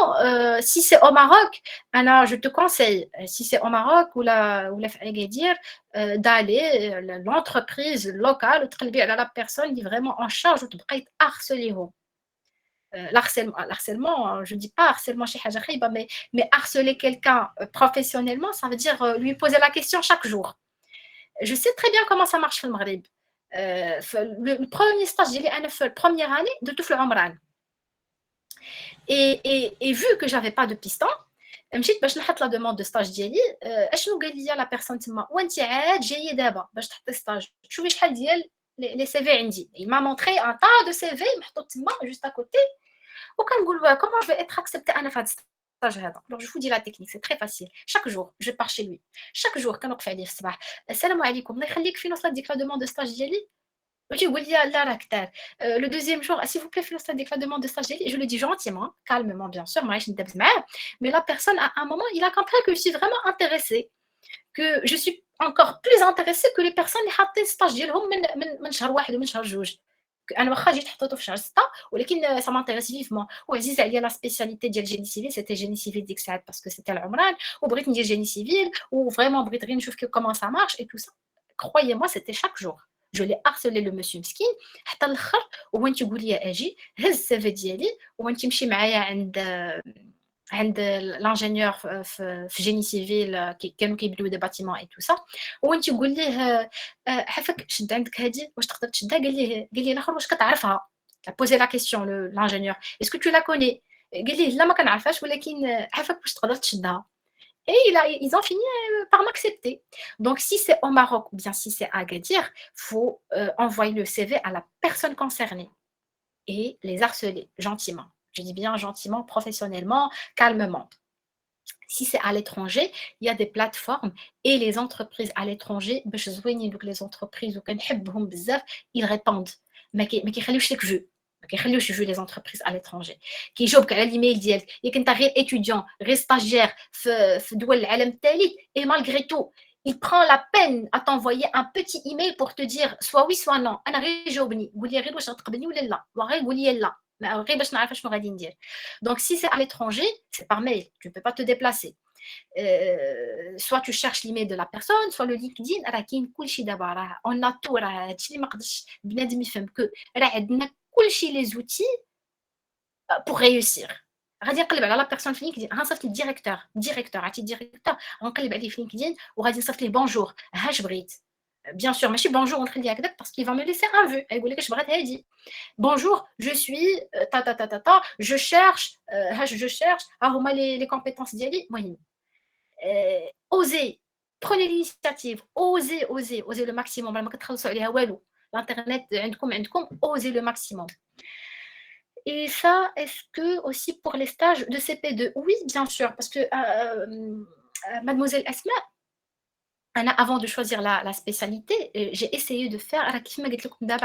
Speaker 1: Si c'est au Maroc, alors je te conseille, si c'est au Maroc ou Agadir, d'aller l'entreprise locale ou la personne qui est vraiment en charge de harceler. L'harcèlement, je ne dis pas harcèlement chez Hajakheba, mais harceler quelqu'un professionnellement, ça veut dire lui poser la question chaque jour. Je sais très bien comment ça marche au Maghreb. Le premier stage, j'ai la première année de tout le Omran. Et vu que j'avais pas de piston, مشيت باش نحط لا دوموند دو ستاج ديالي. اشنو قال لي لا بيرسون تما وانت عاد جايه دابا باش تحطي ستاج تشوفي شحال ديال لي سي في عندي. il m'a montré un tas de CV محطوط تما juste à côté وكنقول comment je vais être acceptée انا في هذا الستاج هذا. alors je vous dis la technique c'est très facile. chaque jour je pars chez lui chaque jour كنوقف عليه في الصباح السلام عليكم الله يخليك فين وصلت ديك لا دوموند دو ستاج ديالي. Le deuxième jour, s'il vous plaît, faites la demande de stage. Je le dis gentiment, calmement, bien sûr, mais la personne, à un moment, il a compris que je suis vraiment intéressée, que je suis encore plus intéressée que les personnes qui ont fait le stage من شهر واحد ومن شهر جوج. أنا واخا جيت حطيته في شهر 6 ولكن ça m'intéresse vivement. وعزيز عليا la spécialité ديال génie civil, c'était génie civil ديك الساعات parce que c'était العمران وبغيت ندير génie civil وفريمون بغيت غير نشوف comment ça marche et tout ça. Croyez-moi, c'était chaque jour. Je l'ai harcelé le monsieur مسكين حتى الاخر وهو انت تقول لي اجي هز السيفي ديالي وانت تمشي معايا عند عند l'ingénieur في génie civil كانوا كيبنيو des bâtiments et tout ça وانت تقول ليه عافاك شد عندك هذه واش تقدر تشدها قال لي الاخر واش كتعرفها a posé la question l'ingénieur est-ce que tu la connais قال ليه لا ما كنعرفهاش ولكن عافاك واش تقدر تشدها et ils ont fini par m'accepter. Donc, si c'est au Maroc ou bien si c'est à Agadir, il faut envoyer le CV à la personne concernée et les harceler gentiment. Je dis bien gentiment, professionnellement, calmement. Si c'est à l'étranger, il y a des plateformes et les entreprises à l'étranger, les entreprises ils répondent. Mais qui ما كيخليوش يجوا les entreprises à l'étranger كيجاوبك على الايميل ديالك ياك انت غير étudiant غير stagiaire في دول العالم الثالث et malgré tout il prend la peine à t'envoyer un petit email pour te dire soit oui soit non انا غير جاوبني قول لي غير واش غتقبلني ولا لا وغير قول لي لا غير باش نعرف شنو غادي ندير. Donc si c'est à l'étranger c'est par mail, tu ne peux pas te déplacer. soit tu cherches l'email de la personne soit le LinkedIn راه كاين كلشي دابا راه on a tout راه هادشي اللي ما قدرش بنادم يفهم كو راه عندنا كلشي les outils pour réussir. غادي نقلب على لا بيرسون في لينكدين غنصيفط ليه ديريكتور عرفتي ديريكتور غنقلب عليه في لينكدين وغادي نصيفط ليه بونجور هاش بغيت bien sûr ماشي بونجور ونخليه هكذاك parce qu'il va me laisser un vu يقول لك اش بغات هادي bonjour je suis ta ta ta ta ta je cherche هاش je cherche ها هما les compétences ديالي المهم osez prenez l'initiative osez le maximum ما كتخلصوا عليها والو l'internet عندكم osez le maximum. Et ça, est-ce que aussi pour les stages de CP2? Oui, bien sûr, parce que mademoiselle Asma, avant de choisir la spécialité, j'ai essayé de faire,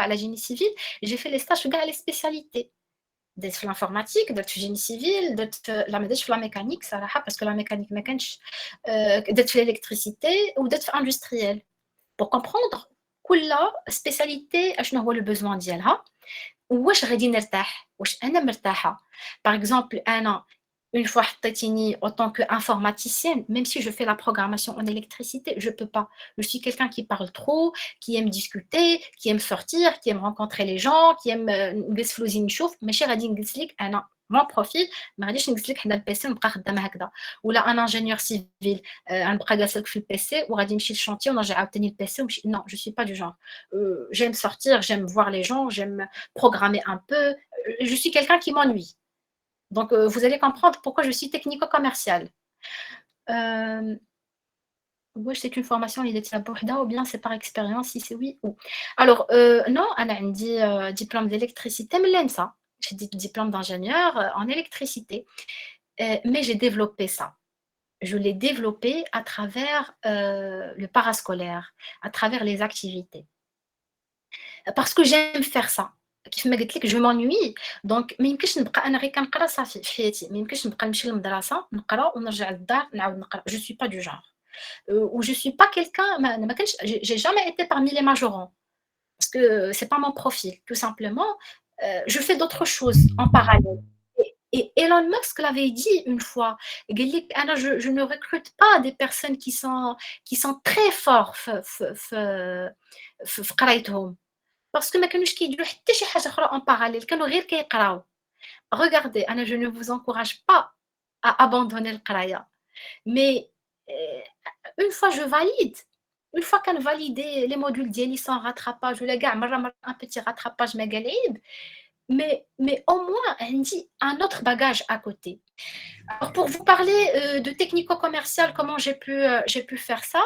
Speaker 1: à la génie civil, j'ai fait les stages sur les spécialités. D'être l'informatique, d'être génie civil, d'être la mécanique, ça parce que la mécanique, d'être l'électricité ou d'être industriel. Pour comprendre, كل spécialité, شنو هو le besoin ديالها. واش غادي نرتاح واش انا مرتاحه par exemple انا une fois حطيتيني en tant que informaticienne même si je fais la programmation en électricité je peux pas je suis quelqu'un qui parle trop qui aime discuter qui aime sortir qui aime rencontrer les gens qui aime نجلس في لوزين نشوف ماشي غادي نجلس لك انا mon profil ما غاديش نجلس لك حدا البيسي ونبقى خدامه هكذا ولا انا ingénieur civil غنبقى جالسه لك في البيسي وغادي نمشي للشونتي ونرجع عاوتاني البيسي ونمشي non je suis pas du genre j'aime sortir j'aime voir les gens j'aime programmer un peu je suis quelqu'un qui m'ennuie donc vous allez comprendre pourquoi je suis technico-commerciale ouais, c'est une formation اللي درتيها بوحدها ou bien c'est par expérience si c'est oui ou alors non انا عندي diplôme d'électricité من l'ENSA j'ai dit diplôme d'ingénieur en électricité mais j'ai développé ça je l'ai développé à travers le parascolaire à travers les activités parce que j'aime faire ça كيف ما قلت لك je m'ennuie donc ما يمكنش نبقى انا غير كنقرا صافي في حياتي ما يمكنش نبقى نمشي للمدرسه نقرا ونرجع للدار نعاود نقرا je suis pas du genre ou je suis pas quelqu'un ما كانش j'ai jamais été parmi les majorants parce que c'est pas mon profil tout simplement je fais d'autres choses en parallèle et Elon Musk l'avait dit une fois قال لك انا je ne recrute pas des personnes qui sont très forts في قرايتهم باسكو ما كانوش كيديروا حتى شي حاجه اخرى en parallèle كانوا غير كيقراو regardez انا je ne vous encourage pas à abandonner القرايه mais une fois je valide une fois كان validé les modules ديالي sans rattrapage ولا كاع مره un petit rattrapage ما قال عيب mais au moins عندي un autre bagage à côté. Alors pour vous parler de technico-commercial comment j'ai pu faire ça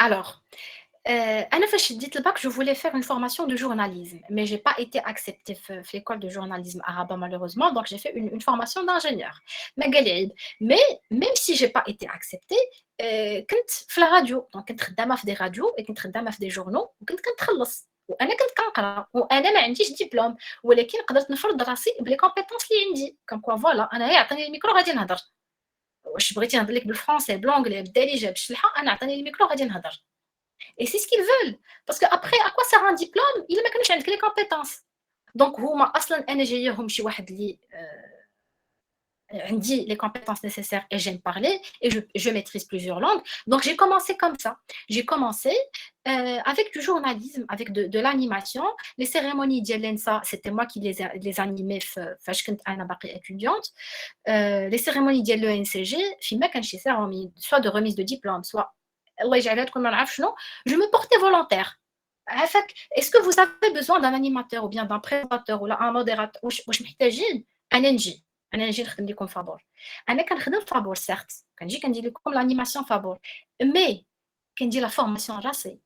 Speaker 1: alors أنا فاش ديت الباك je voulais faire une formation de journalisme mais j'ai pas été acceptée في l'école de journalisme à Rabat malheureusement donc j'ai fait une formation d'ingénieur ما قال لي عيب mais même si j'ai pas été acceptée كنت في la radio donc كنت خدامة في des radios كنت خدامة في des journaux وكنت كنتخلص وانا كنت كنقرا وانا ما عنديش دبلوم ولكن قدرت نفرض راسي بلي كومبيتونس اللي عندي كم كوا فوالا انا يعطيني الميكرو غادي نهضر واش بغيتي نهضر لك بالفرنسي بالانجلي بالدارجه بالشلحه انا عطيني الميكرو غادي نهضر. Et c'est ce qu'ils veulent. Parce qu'après, à quoi sert un diplôme? Il ما كانوش عندك les compétences. Donc هما اصلا انا جايهم شي واحد اللي On dit les compétences nécessaires et j'aime parler et je maîtrise plusieurs langues. Donc, j'ai commencé comme ça. J'ai commencé avec du journalisme, avec de l'animation. Les cérémonies d'Yelensa, c'était moi qui les animais quand j'étais étudiante. Les cérémonies de l'ENCG, soit de remise de diplôme, soit je me portais volontaire. Est-ce que vous avez besoin d'un animateur ou bien d'un présentateur ou un modérateur ou un NG انا نجي نخدم لكم فابور انا كنخدم فابور سيرت كنجي كندير لكم l'animation فابور مي كندير لا فورماسيون راسي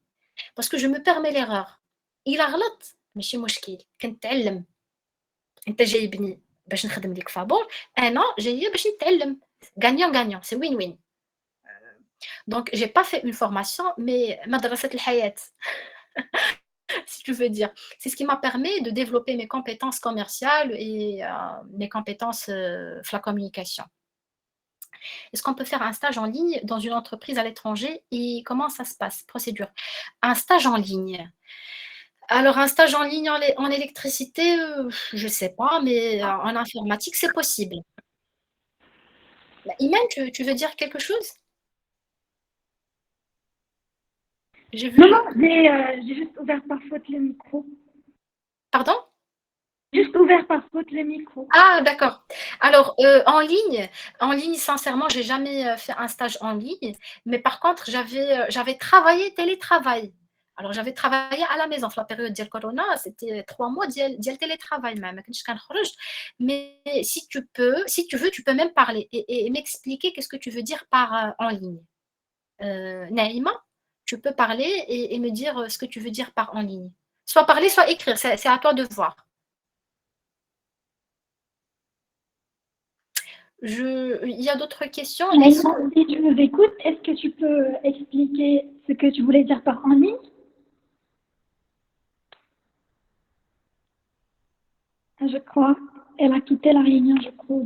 Speaker 1: باسكو جو مو بيرمي ليغور الا غلط ماشي مشكل كنتعلم انت جايبني باش نخدم لك فابور انا جايه باش نتعلم gagnant gagnant c'est win win donc j'ai pas fait une formation mais مدرسة الحياة si tu veux dire. C'est ce qui m'a permis de développer mes compétences commerciales et mes compétences la communication. Est-ce qu'on peut faire un stage en ligne dans une entreprise à l'étranger et comment ça se passe? Procédure. Un stage en ligne. Alors, un stage en ligne en électricité, je ne sais pas, mais en informatique, c'est possible. Iman, tu veux dire quelque chose?
Speaker 2: J'ai vu... Non, j'ai juste ouvert par faute le micro.
Speaker 1: Pardon?
Speaker 2: Juste ouvert par faute le micro.
Speaker 1: Ah, d'accord. Alors, en ligne, sincèrement, j'ai jamais fait un stage en ligne, mais par contre, j'avais travaillé télétravail. Alors, j'avais travaillé à la maison. La période de Corona, c'était 3 mois de télétravail même. Mais si tu veux, tu peux même parler et m'expliquer qu'est-ce que tu veux dire par en ligne. Naïma, tu peux parler et me dire ce que tu veux dire par en ligne. Soit parler, soit écrire. C'est à toi de voir. Il y a d'autres questions?
Speaker 2: Si tu nous écoutes, est-ce que tu peux expliquer ce que tu voulais dire par en ligne? Je crois. Elle a quitté la réunion, je crois.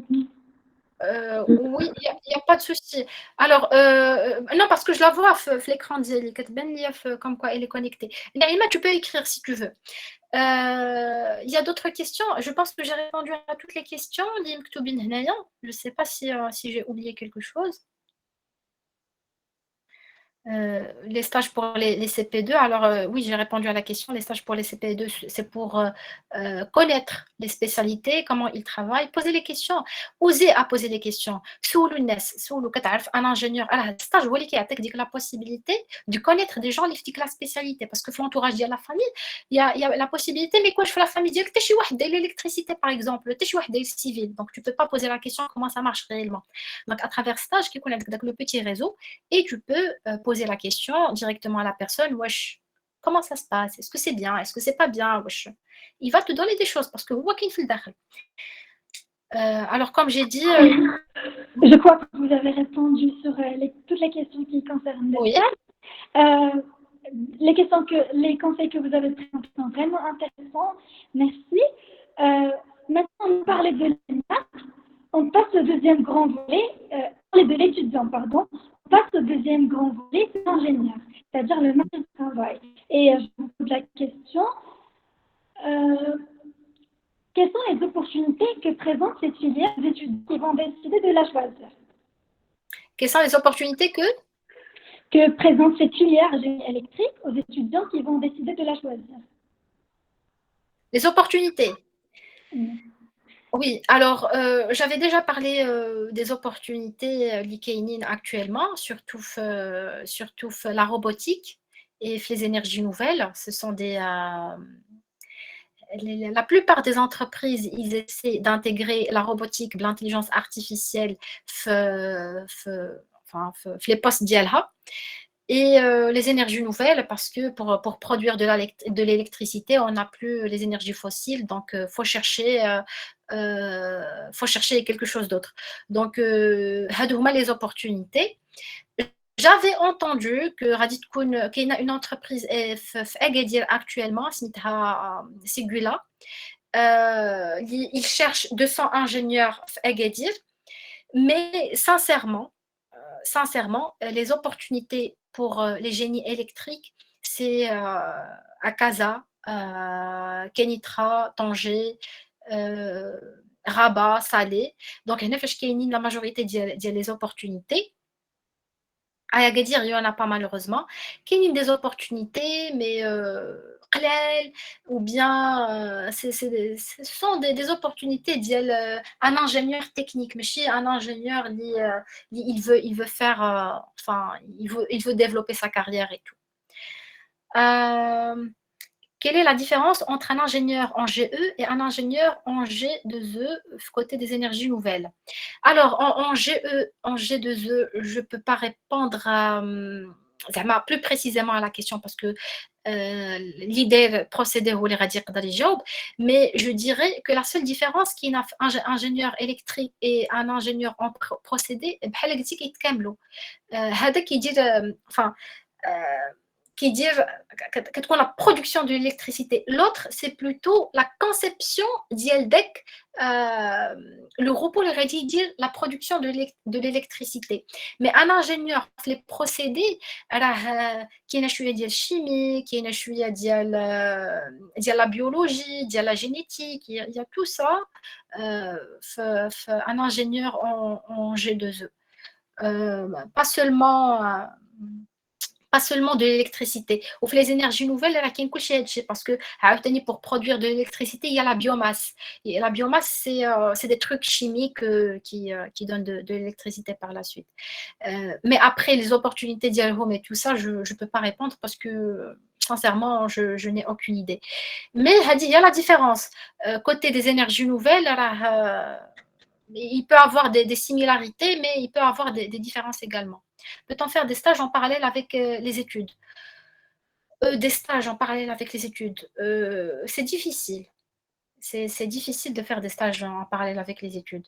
Speaker 1: Oui, il n'y a pas de souci. Alors, non, parce que je la vois l'écran comme quoi elle est connectée. Naïma, tu peux écrire si tu veux. Il y a d'autres questions? Je pense que j'ai répondu à toutes les questions. Je ne sais pas si j'ai oublié quelque chose. Les stages pour les CP2, alors oui, j'ai répondu à la question. Les stages pour les CP2, c'est pour connaître les spécialités, comment ils travaillent, poser les questions, oser à poser les questions. Un ingénieur, stage, vous voyez qu'il y a la possibilité de connaître des gens qui ont la spécialité, parce que l'entourage de la famille, il y a la possibilité, mais quoi, je fais la famille, tu es l'électricité par exemple, tu es civil, donc tu ne peux pas poser la question comment ça marche réellement. Donc à travers stage, qui connaît le petit réseau, et tu peux poser la question directement à la personne, wesh, comment ça se passe? Est-ce que c'est bien? Est-ce que c'est pas bien? Wesh. Il va te donner des choses parce que vous voyez qu'il fait alors, comme j'ai dit...
Speaker 2: Je crois que vous avez répondu sur toutes les questions qui concernent le stage. Les conseils que vous avez présentés sont vraiment intéressants. Merci. Maintenant, on parlait de l'ENA. On passe au deuxième grand volet, de l'étudiant, pardon. On passe au deuxième grand volet, c'est l'ingénieur, c'est-à-dire le marché du travail. Et je vous pose la question, quelles sont les opportunités que présente cette filière des étudiants qui vont décider de la choisir?
Speaker 1: Quelles sont les opportunités
Speaker 2: que présente cette filière génie électrique aux étudiants qui vont décider de la choisir?
Speaker 1: Les opportunités. Oui, alors j'avais déjà parlé des opportunités l'IKEININ actuellement, surtout la robotique et les énergies nouvelles. Ce sont la plupart des entreprises, ils essaient d'intégrer la robotique, l'intelligence artificielle, les postes d'IALHA. Et les énergies nouvelles, parce que pour produire de l'électricité, on n'a plus les énergies fossiles, donc il faut chercher quelque chose d'autre. Donc, les opportunités. J'avais entendu que qu'il y a une entreprise Agadir actuellement, Sigula. Ils cherchent 200 ingénieurs Agadir, mais sincèrement, les opportunités pour les génies électriques, c'est à Casa, Kenitra, Tanger, Rabat, Salé. Donc, la majorité des opportunités. À Agadir, il y en a pas malheureusement. Il y a des opportunités, mais قلال, ou bien ce sont des opportunités un ingénieur technique, mais si un ingénieur il veut faire, enfin, il veut développer sa carrière et tout. Euh, Quelle est la différence entre un ingénieur en GE et un ingénieur en G2E côté des énergies nouvelles? Alors, en GE, en G2E, je ne peux pas répondre plus précisément à la question parce que l'idée procédé ou les radiques job, mais je dirais que la seule différence qui est un ingénieur électrique et un ingénieur en procédé, بحال قلتي كيتكاملوا. هذا كيدير enfin qui dit que la production de l'électricité. L'autre, c'est plutôt la conception d'Yeldek, le robot le dit la production de l'électricité. Mais un ingénieur, les procédés, qui est de la chimie, qui est de la biologie, de la génétique, il y a tout ça, un ingénieur en G2E. Pas seulement de l'électricité. Ou les énergies nouvelles, parce que pour produire de l'électricité, il y a la biomasse. Et la biomasse, c'est des trucs chimiques qui donnent de l'électricité par la suite. Mais après, les opportunités d'Yalhome et tout ça, je ne peux pas répondre parce que, sincèrement, je n'ai aucune idée. Mais il y a la différence. Côté des énergies nouvelles, il peut avoir des similarités, mais il peut avoir des différences également. Peut-on faire des stages en parallèle avec les études? Des stages en parallèle avec les études, c'est difficile. C'est difficile de faire des stages en parallèle avec les études.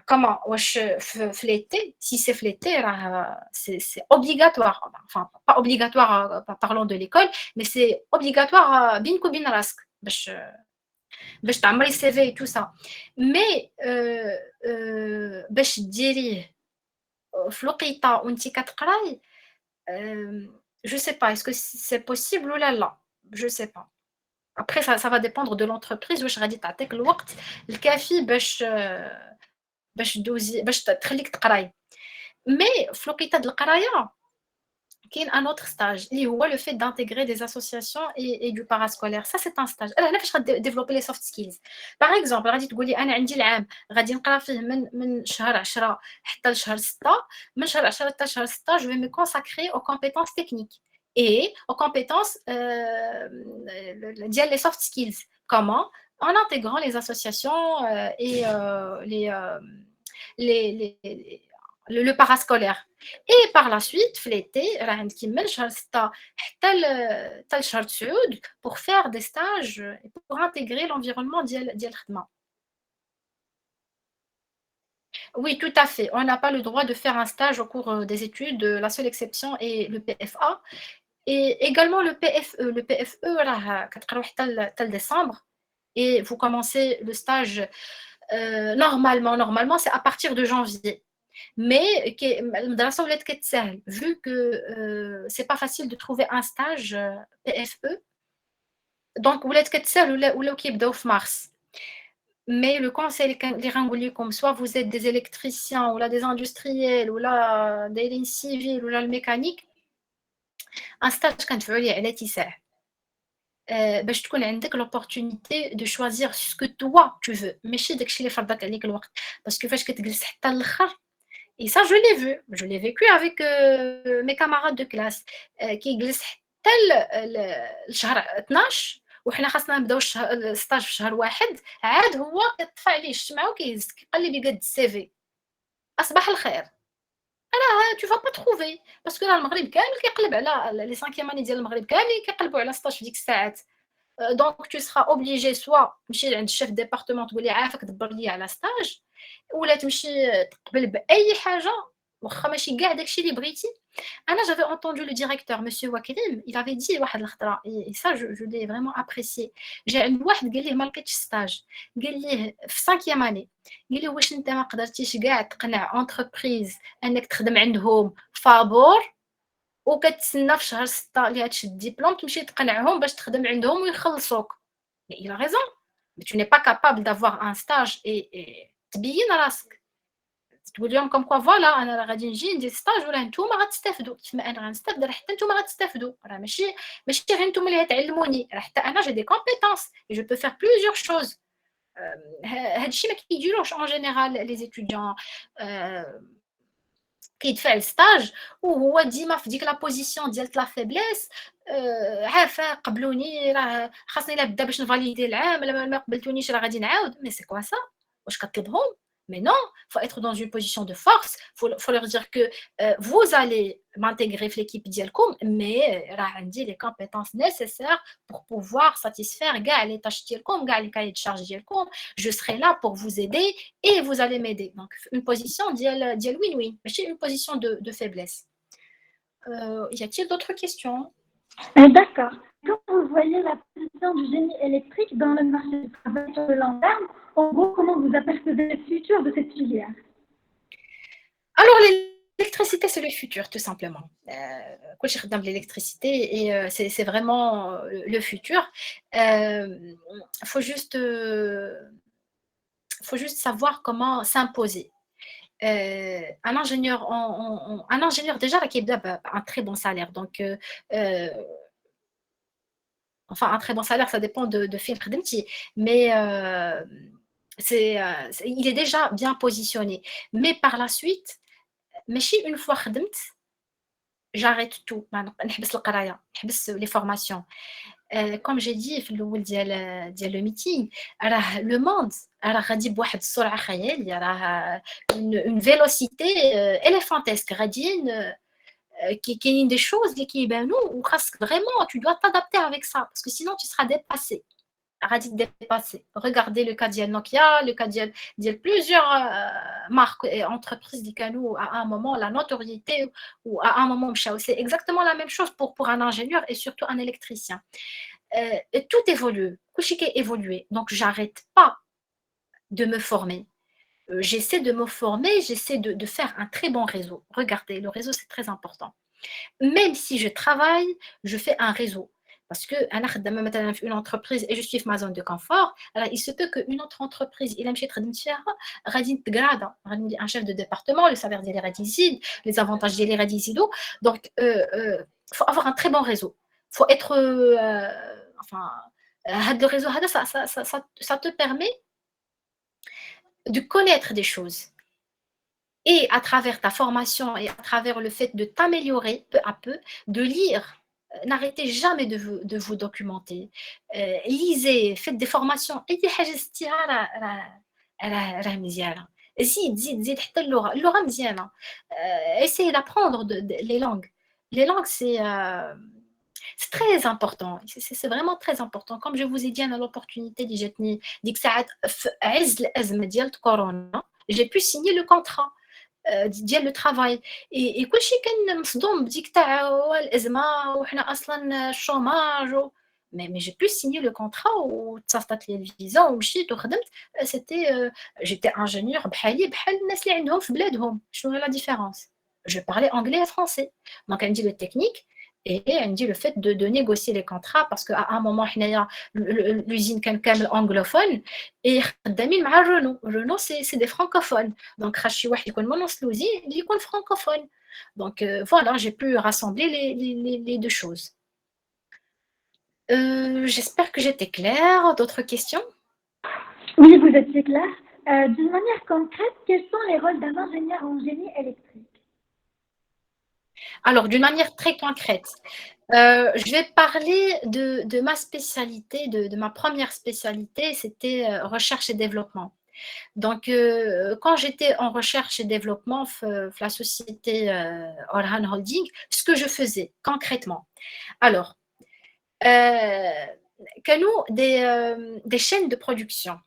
Speaker 1: Comment l'été, si c'est l'été, c'est obligatoire. Enfin, pas obligatoire, parlons de l'école, mais c'est obligatoire بينك وبين راسك باش تعمري CV et tout ça. Mais باش ديريه في الوقيته وانت كتقراي, je sais pas, est-ce que c'est possible ou là, je sais pas. Après, ça va dépendre de l'entreprise. واش غادي تعطيك الوقت الكافي باش دوزي باش تخليك تقراي. Mais في الوقيته د القرايه كاين un autre stage اللي هو le fait d'intégrer des associations et du parascolaire. Ça c'est un stage. هنا فاش développer les soft skills. Par exemple, غادي تقولي انا عندي العام غادي نقرا فيه من شهر 10 حتى لشهر 6. من شهر 10 حتى شهر 6 je vais me consacrer aux compétences techniques et aux compétences les soft skills. Comment? En intégrant les associations et le parascolaire. Et par la suite, l'été, pour faire des stages et pour intégrer l'environnement d'Yel Khidma. Oui, tout à fait. On n'a pas le droit de faire un stage au cours des études. La seule exception est le PFA. Et également le PFE. Le PFE, tel décembre. Et vous commencez le stage normalement, c'est à partir de janvier. Mais vu que c'est pas facile de trouver un stage PFE, donc ou mars. Mais le conseil comme soit vous êtes des électriciens ou là des industriels ou là des civils ou là le mécanique, un stage quand tu veux باش تكون عندك l'opportunité de choisir ce que toi tu veux ماشي داكشي اللي فرضك عليك الوقت باسكو فاش كتجلس حتى الاخر. Et ça, je l'ai vécu avec mes camarades de classe. Qui جلس حتى الشهر 12 وحنا خاصنا نبداو الستاج في شهر 1 عاد هو كتطفى عليه الشمعة وكيهز كيقلب يقاد السيفي. أصبح الخير. Tu vas pas trouver parce que là المغرب كامل كيقلب على لي 5e année ديال المغرب كاملين كيقلبوا على ستاج في ديك الساعات. Donc tu seras obligé soit تمشي عند الشيف ديبارتمون تقول لي عافاك دبر لي على ستاج ولا تمشي تقبل باي حاجه واخا ماشي كاع داكشي اللي بغيتي. انا j'avais entendu le directeur monsieur Wakrim, il avait dit واحد الخطره et ça je l'ai vraiment apprécié. جا عند واحد قال ليه ما لقيتش ستاج, قال ليه في 5e année قال ليه واش انت ما قدرتيش كاع تقنع انتربريز انك تخدم عندهم فابور وكتسنى في شهر 6 اللي هتشد الدبلوم تمشي تقنعهم باش تخدم عندهم ويخلصوك. il a raison. Mais tu n'es pas capable d'avoir un stage et تبين راسك تقول لهم comme quoi voilà أنا راه غادي نجي ندير stage ولا نتوما غتستافدوا كيما أنا غنستافد راه حتى نتوما غتستافدوا راه ماشي غير نتوما اللي غتعلموني راه حتى أنا j'ai des compétences et je peux faire plusieurs choses هاد الشيء ما كيديروش en général les étudiants كيدفع الستاج وهو ديما في ديك لا بوزيسيون ديال لا فيبليس عافاك قبلوني راه خاصني لا بدا باش نفاليدي العام لا ما قبلتونيش راه غادي نعاود مي سي كوا سا واش كطلبهم mais non, il faut être dans une position de force. Faut leur dire que vous allez m'intégrer dans l'équipe d'Yelkoum, mais j'ai les compétences nécessaires pour pouvoir satisfaire les tâches d'Yelkoum, les cahiers de charge d'Yelkoum. Je serai là pour vous aider et vous allez m'aider. Donc, une position d'Yel win-win, mais une position de faiblesse. Y a-t-il d'autres questions?
Speaker 2: D'accord. Quand vous voyez la position du génie électrique dans le marché du travail sur le long terme, en gros, comment vous apercevez le futur de cette filière?
Speaker 1: Alors, l'électricité, c'est le futur, tout simplement. Je suis dans l'électricité et c'est vraiment le futur. Il faut juste savoir comment s'imposer. Un ingénieur déjà qui a un très bon salaire. Donc, enfin, un très bon salaire, ça dépend de film mais il est déjà bien positionné. Mais par la suite, ماشي une fois خدمت j'arrête tout نحبس القرايه نحبس les formations comme j'ai dit في الاول ديال لو ميتينغ راه لو موند راه غادي بواحد السرعه خياليه راه une vélocité éléphantesque غاديين كاينين des choses اللي كيبانوا وخاصك vraiment tu dois t'adapter avec ça parce que sinon tu seras dépassé غادي dépasser. Regardez le cas de Nokia, le cas de plusieurs marques et entreprises qui ont à un moment la notoriété ou à un moment c'est exactement la même chose pour un ingénieur et surtout un électricien. Et tout évolue, tout évolue. Donc j'arrête pas de me former. J'essaie de me former, j'essaie de faire un très bon réseau. Regardez, le réseau c'est très important. Même si je travaille, je fais un réseau. Parce que une entreprise et je suis dans ma zone de confort, alors il se peut qu'une autre entreprise, il aime chez un chef de département, le salaire des radicides, les avantages des radicides. Donc, il faut avoir un très bon réseau. Il faut être. Enfin, le réseau, ça te permet de connaître des choses. Et à travers ta formation et à travers le fait de t'améliorer peu à peu, de lire. N'arrêtez jamais de vous documenter. Lisez, faites des formations. أي حاجة استيعارة راه مزيانة. زيد حتى اللغة مزيانة. Essayez d'apprendre les langues. Les langues, c'est très important. C'est vraiment très important. Comme je vous ai dit, à l'opportunité اللي جاتني ديك ساعات في عز الأزمة ديال كورونا, j'ai pu signer le contrat. ديال لو ترافاي اي كلشي كان مصدوم بديك تاع الازمه وحنا اصلا الشوماج مي جي بو سيني لو كونطرا وتصافطت لي الفيزا ومشيت وخدمت سيتي جيتي انجينيور بحالي بحال الناس اللي عندهم في بلادهم شنو هي لا ديفيرونس جو بارلي انجلي et français دونك عندي لو تكنيك et عندي le fait de négocier les contrats parce qu'à un moment حنايا l'usine كان كامل anglophone et خدامين مع Renault c'est des francophones donc خاص شي واحد يكون من وسط l'usine اللي يكون francophone donc voilà j'ai pu rassembler les deux choses j'espère que j'étais claire d'autres questions
Speaker 2: Oui, vous étiez clair. D'une manière concrète, quels sont les rôles d'un ingénieur en génie électrique?
Speaker 1: Alors, d'une manière très concrète, je vais parler de ma spécialité, de ma première spécialité, c'était recherche et développement. Donc, quand j'étais en recherche et développement la société Orhan Holding, ce que je faisais concrètement. Alors, nous des chaînes de production.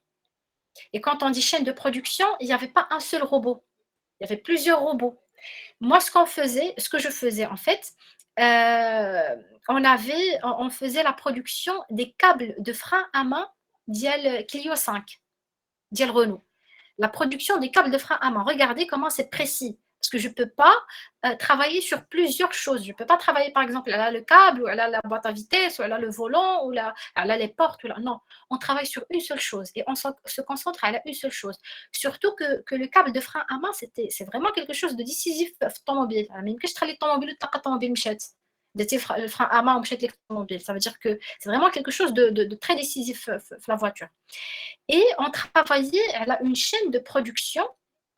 Speaker 1: Et quand on dit chaîne de production, il n'y avait pas un seul robot. Il y avait plusieurs robots. Moi, ce que je faisais en fait, on faisait la production des câbles de frein à main d'Iel Clio 5, d'Iel Renault. La production des câbles de frein à main. Regardez comment c'est précis. Parce que je ne peux pas travailler sur plusieurs choses. Je ne peux pas travailler, par exemple, elle a le câble, ou elle a la boîte à vitesse, ou elle a le volant, ou elle a les portes. Non, on travaille sur une seule chose et on se concentre à une seule chose. Surtout que le câble de frein à main, c'est vraiment quelque chose de décisif في الطوموبيل. ما يمكنش تخلي الطوموبيل وتلقى الطوموبيل مشات. Le frein à main ou مشات l'automobile. Ça veut dire que c'est vraiment quelque chose de très décisif la voiture. Et on travaillait, elle a une chaîne de production.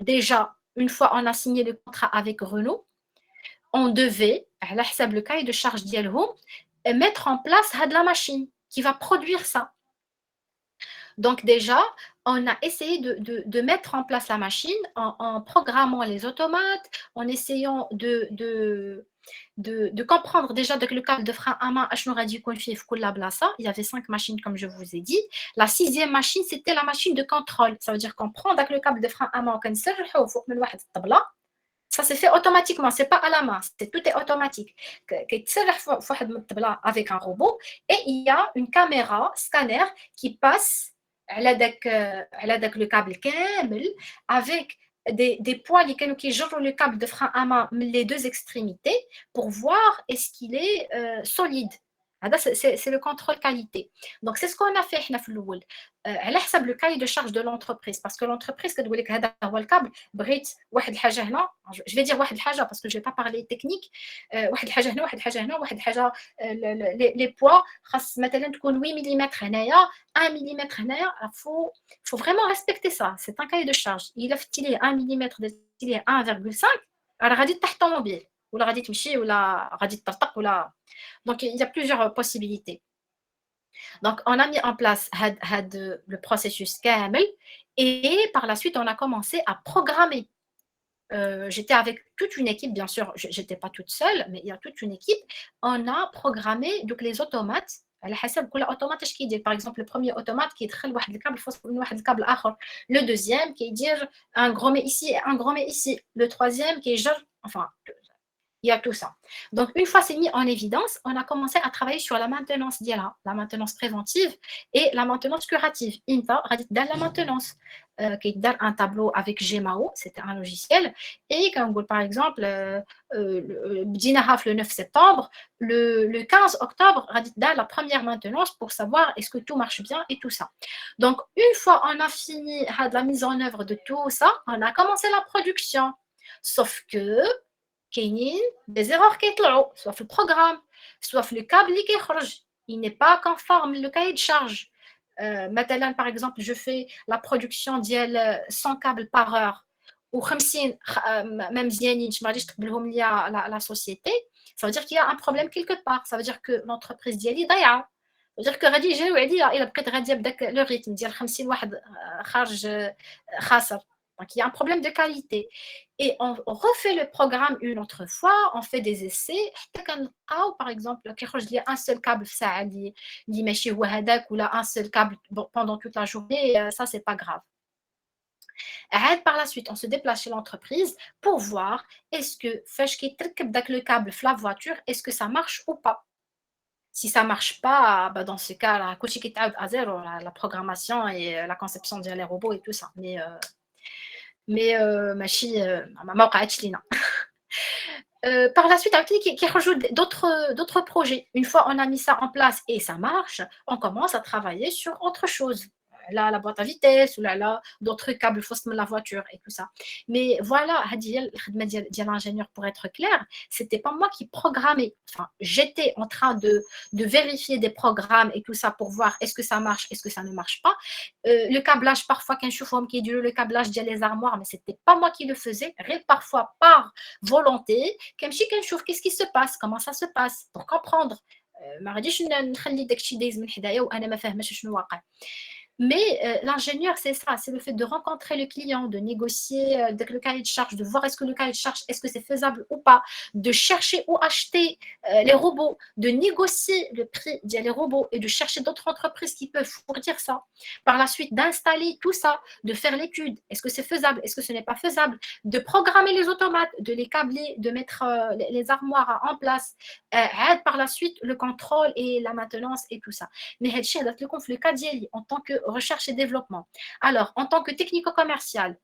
Speaker 1: Déjà, une fois on a signé le contrat avec Renault, on devait, à la le cahier de charge d'Yelhom, mettre en place la machine qui va produire ça. Donc déjà, on a essayé de mettre en place la machine en programmant les automates, en essayant de comprendre déjà que le câble de frein à main, il y avait 5 machines comme je vous ai dit. La 6e machine, c'était la machine de contrôle. Ça veut dire qu'on prend le câble de frein à main, ça se fait automatiquement, c'est pas à la main, tout est automatique. Avec un robot et il y a une caméra, scanner qui passe le câble avec des poils qui gèrent le câble de frein à main les deux extrémités pour voir est-ce qu'il est solide. C'est le contrôle qualité. Donc, c'est ce qu'on a fait على حسب le cahier de charge de l'entreprise parce que l'entreprise كتقول لك هذا هو الكابل بغيت واحد الحاجه هنا je vais dire واحد الحاجه parce que je vais pas parler technique واحد الحاجه هنا واحد الحاجه هنا واحد الحاجه les poids خاص مثلا تكون 8 ملم هنايا 1 ملم هنايا faut vraiment respecter ça c'est un cahier de charge il a فتي 1 ملم درتي 1.5 راه غادي تطيح الطوموبيل ولا غادي تمشي ولا غادي تطرطق ولا donc il y a plusieurs possibilités. Donc, on a mis en place le processus KML et par la suite, on a commencé à programmer. J'étais avec toute une équipe, bien sûr, je n'étais pas toute seule, mais il y a toute une équipe. On a programmé donc, les automates. Par exemple, le premier automate qui est le câble, le deuxième qui est un gros mais ici et un gros mais ici, le troisième qui est enfin, il y a tout ça. Donc, une fois c'est mis en évidence, on a commencé à travailler sur la maintenance la maintenance préventive et la maintenance curative. Dans la maintenance, qui est dans un tableau avec Gmao, c'était un logiciel. Et quand on par exemple, le 9 septembre, le 15 octobre, dans la première maintenance pour savoir est-ce que tout marche bien et tout ça. Donc, une fois on a fini la mise en œuvre de tout ça, on a commencé la production. Sauf que كاينين des erreurs qui يطلعوا soit في البروغرام soit في le câble اللي كيخرج il n'est pas conforme le cahier de charge مثلا par exemple je fais la production ديال 100 câbles par heure و 50 ما مزيانينش ما غاديش تقبلهم ليا la société ça veut dire qu'il y a un problème quelque part ça veut dire que l'entreprise ديالي ضايعه ça veut dire que غادي يجيو عليا الا بقيت غاديه بداك لو ريتم ديال 50 واحد خارج خاسر. Donc, il y a un problème de qualité. Et on refait le programme une autre fois, on fait des essais. Par exemple, il y a un seul câble ou un seul câble pendant toute la journée, ça, c'est pas grave. Par la suite, on se déplace chez l'entreprise pour voir est-ce que le câble la voiture, est-ce que ça marche ou pas. Si ça ne marche pas, dans ce cas, à zéro, la programmation et la conception des robots et tout ça. Mais par la suite, qui rajoute d'autres projets. Une fois on a mis ça en place et ça marche, on commence à travailler sur autre chose. Là, la boîte à vitesse ou là, d'autres câbles fausses de la voiture et tout ça. Mais voilà, l'ingénieur, pour être clair, c'était pas moi qui programmais. Enfin, j'étais en train de vérifier des programmes et tout ça pour voir est-ce que ça marche, est-ce que ça ne marche pas. Le câblage, parfois, qui est le câblage des armoires, mais c'était pas moi qui le faisais. Parfois, par volonté, qu'est-ce qui se passe, comment ça se passe, pour comprendre. ما غاديش نخلي داكشي دايز من حدايا وانا ما فاهماش شنو واقع. Mais l'ingénieur, c'est ça, c'est le fait de rencontrer le client, de négocier le cahier de charge, de voir est-ce que le cahier de charge, est-ce que c'est faisable ou pas, de chercher où acheter les robots, de négocier le prix des robots et de chercher d'autres entreprises qui peuvent fournir ça. Par la suite, d'installer tout ça, de faire l'étude, est-ce que c'est faisable, est-ce que ce n'est pas faisable, de programmer les automates, de les câbler, de mettre les armoires en place, par la suite, le contrôle et la maintenance et tout ça. Mais le cas d'Yeli, en tant que recherche et développement. Alors, en tant que technico-commercial,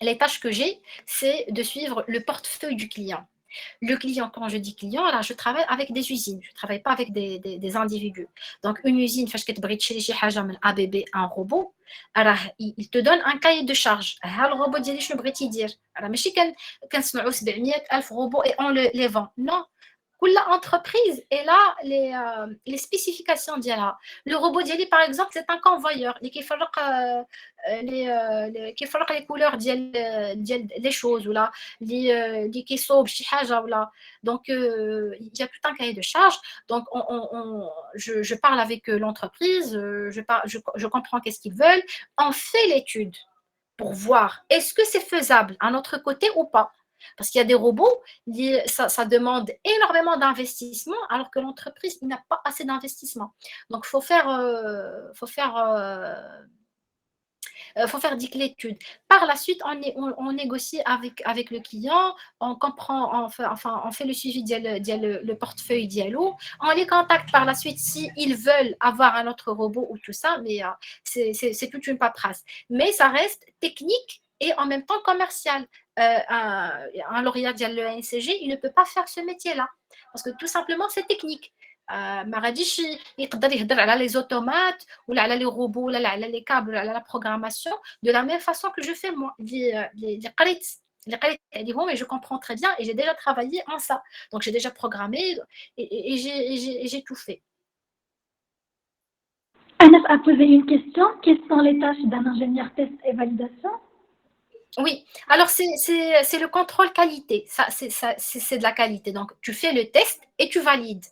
Speaker 1: les tâches que j'ai, c'est de suivre le portefeuille du client. Le client, quand je dis client, là, je travaille avec des usines, je ne travaille pas avec des individus. Donc, une usine, ABB, un robot, alors, il te donne un cahier de charge. Le robot dit, je ne dire. Alors, mais si on 700,000 robots et on les vend. Non, l'entreprise et là les spécifications ديالها. Le robot ديالي par exemple c'est un convoyeur اللي كيفرق كيفرق les couleurs ديال les choses ولا اللي كيصوب شي حاجه ولا donc il y a tout un cahier de charge donc je parle avec l'entreprise je comprends qu'est-ce qu'ils veulent on fait l'étude pour voir est-ce que c'est faisable à notre côté ou pas. Parce qu'il y a des robots, ça demande énormément d'investissement, alors que l'entreprise n'a pas assez d'investissement. Donc, il faut faire l'étude. Par la suite, on négocie avec le client, on comprend, on fait le suivi le portefeuille dialogue, on les contacte par la suite s'ils veulent avoir un autre robot ou tout ça, mais c'est toute une paperasse. Mais ça reste technique et en même temps commercial. Un lauréat de l'ENCG, il ne peut pas faire ce métier-là. Parce que tout simplement, c'est technique. ما غاديش يقدر يهضر على les automates ou على les robots ولا على les câbles ولا على la programmation de la même façon que je fais moi. اللي قريت عليهم et je comprends très bien et j'ai déjà travaillé en ça. Donc j'ai déjà programmé et j'ai tout fait.
Speaker 2: Anas a posé une question. Quelles sont les tâches d'un ingénieur test et validation?
Speaker 1: Oui, alors c'est le contrôle qualité. C'est de la qualité. Donc, tu fais le test et tu valides.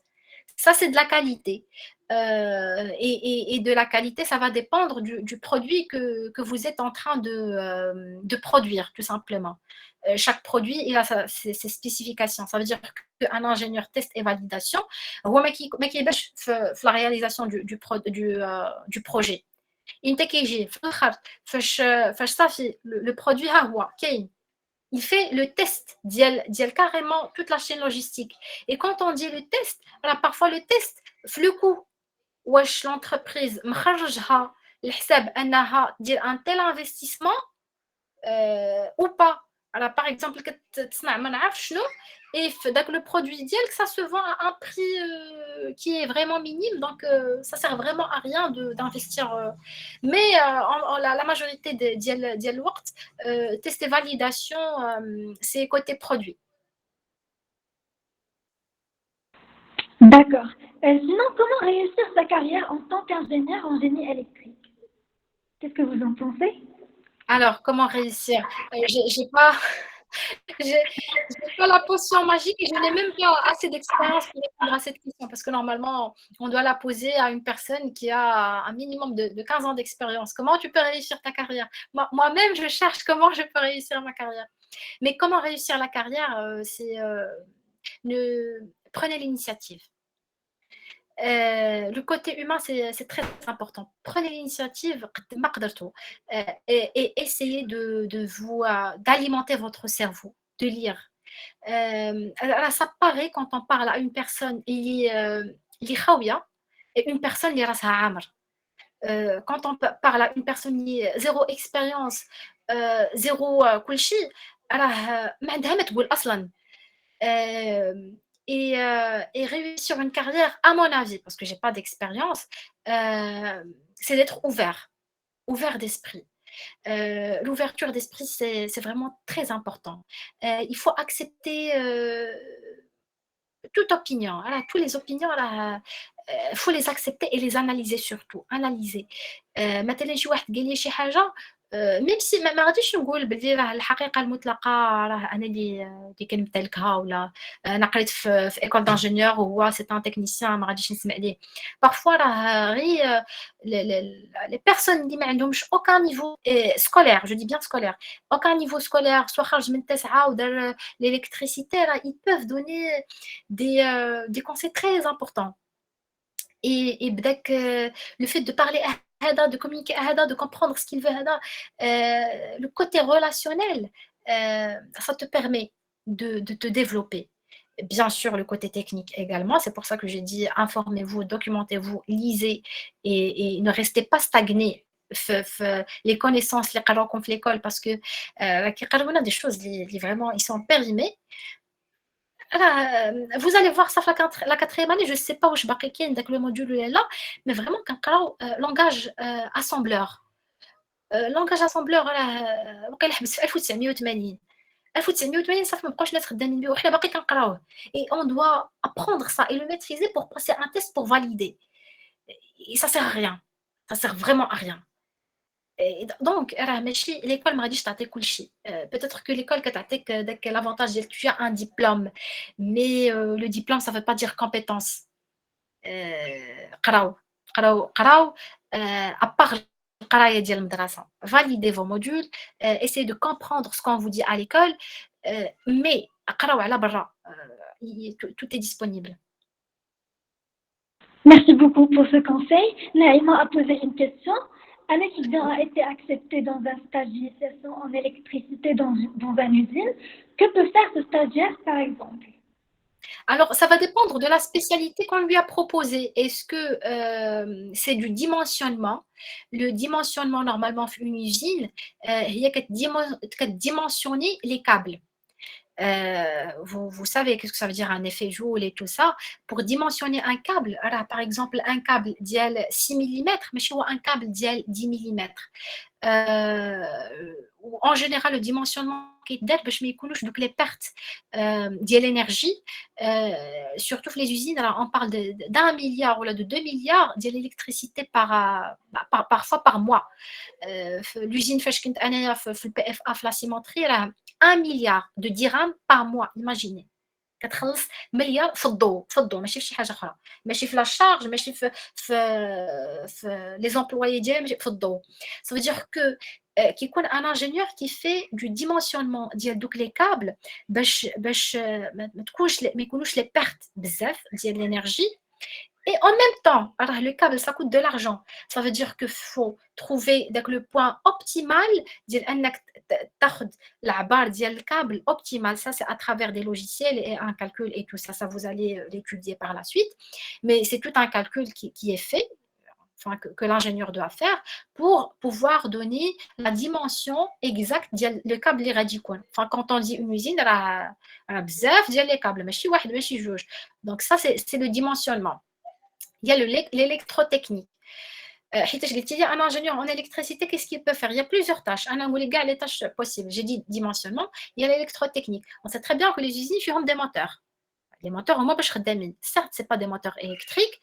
Speaker 1: Ça, c'est de la qualité. Et de la qualité, ça va dépendre du produit que vous êtes en train de produire, tout simplement. Chaque produit, il a ses spécifications. Ça veut dire qu'un ingénieur test et validation, la réalisation du projet. انت كيجي في الاخر فاش صافي le produit ها هو كاين il fait le test ديال carrément toute la chaîne logistique et quand on dit le test alors parfois le test في le coup واش l'entreprise مخرجها لحساب انها دير un tel investissement ou pas. Alors par exemple كتصنع ما نعرف شنو et donc le produit ديالك ça se vend à un prix qui est vraiment minime donc ça sert vraiment à rien d'investir mais la majorité ديال الوقت test et validation c'est côté produit.
Speaker 2: D'accord. Sinon, comment réussir sa carrière en tant qu'ingénieur en génie électrique? Qu'est-ce que vous en pensez?
Speaker 1: Alors comment réussir? J'ai pas pas la potion magique et je n'ai même pas assez d'expérience pour répondre à cette question parce que normalement, on doit la poser à une personne qui a un minimum de 15 ans d'expérience. Comment tu peux réussir ta carrière? Moi-même, je cherche comment je peux réussir ma carrière. Mais comment réussir la carrière? C'est prenez l'initiative. Le côté humain, c'est très important. Prenez l'initiative et essayez d'alimenter votre cerveau, de lire. Alors ça paraît quand on parle à une personne اللي خاوية et une personne اللي راسها عامر. Quand on parle à une personne qui a zéro expérience, zéro كل شيء راه ما عندها ما تقول أصلاً. Et réussir une carrière, à mon avis, parce que je n'ai pas d'expérience, c'est d'être ouvert d'esprit. L'ouverture d'esprit, c'est vraiment très important. Il faut accepter toute opinion. Voilà, toutes les opinions, il faut les accepter et les analyser surtout. Analyser. مثلا شي واحد قال لي شي حاجه ميم سي ما غاديش نقول بلي راه الحقيقه المطلقه راه انا اللي كنمتلكها ولا انا قريت في ايكول دانجينيور وهو سي ان تكنيسيان ما غاديش نسمع ليه بارفوا راه غير لي بيرسون اللي ما عندهمش اوكان نيفو سكولير جو دي بيان سكولير اوكان نيفو سكولير سوا خرج من التاسعه ودار ليليكتريسيتي راه ils peuvent donner des conseils très importants et بداك le fait de parler de communiquer de comprendre ce qu'il veut le côté relationnel ça te permet de te développer. Bien sûr, le côté technique également. C'est pour ça que j'ai dit informez-vous, documentez-vous, lisez et ne restez pas stagné les connaissances اللي قراوكم في l'école parce que كيقراونا des choses اللي vraiment ils sont périmés. Vous allez voir ça la quatrième année, je ne sais pas où je باقي avec le module là, mais vraiment كنقراو langage assembleur. Langage assembleur وقيلا حبس في 1980. 1980 صافي ما بقاوش الناس خدامين به وحنا باقي كنقراوه. Et on doit apprendre ça et le maîtriser pour passer un test pour valider. Et ça sert à rien. Ça sert vraiment à rien. Et donc راه ماشي l'école ما غاديش تعطيك كل شيء. Peut-être que l'école كتعطيك داك l'avantage ديال tu as un diplôme, mais le diplôme ça veut pas dire compétence. قراو à part القرايه ديال المدرسه. Validez vos modules, essayez de comprendre ce qu'on vous dit à l'école, mais قراو على برا. Tout est disponible.
Speaker 2: Merci beaucoup pour ce conseil. Naïma a posé une question. Un étudiant a été accepté dans un stage d'initiation en électricité dans une usine. Que peut faire ce stagiaire, par exemple?
Speaker 1: Alors, ça va dépendre de la spécialité qu'on lui a proposée. Est-ce que c'est du dimensionnement? Le dimensionnement, normalement, une usine, il y a qu'à dimensionner les câbles. Vous savez qu'est-ce que ça veut dire un effet Joule et tout ça. Pour dimensionner un câble, alors, par exemple, un câble dial 6 mm, mais chez un câble dial 10 mm. En général, le dimensionnement qui est d'être, je m'écoute donc les pertes de l'énergie, surtout les usines. Alors, on parle d'1 milliard ou de 2 milliards d'électricité parfois par mois. L'usine Feshkint Anaya, le PFA, la cimenterie, elle a 1 milliard de dirhams par mois, imaginez. كتخلص مليار في الضوء ماشي في شي حاجه اخرى ماشي في لا شارج ماشي في لي امبلويي ديالها ماشي في الضوء ça veut dire que كيكون un ingénieur qui fait du dimensionnement ديال دوك لي كابل باش ما يكونوش لي بيرت بزاف ديال الانرجي. Et en même temps, alors le câble, ça coûte de l'argent. Ça veut dire qu'il faut trouver le point optimal la barre du câble optimal. Ça, c'est à travers des logiciels et un calcul et tout ça. Ça, vous allez l'étudier par la suite. Mais c'est tout un calcul qui est fait, enfin, que l'ingénieur doit faire pour pouvoir donner la dimension exacte du câble radicaux. Enfin, quand on dit une usine, elle a bzaf les câbles, mais donc ça, c'est le dimensionnement. Il y a l'électrotechnique. Un ingénieur en électricité, qu'est-ce qu'il peut faire? Il y a plusieurs tâches. Les tâches possibles. J'ai dit dimensionnement. Il y a l'électrotechnique. On sait très bien que les usines font des moteurs. Les moteurs, au moins, certes, ce n'est pas des moteurs électriques,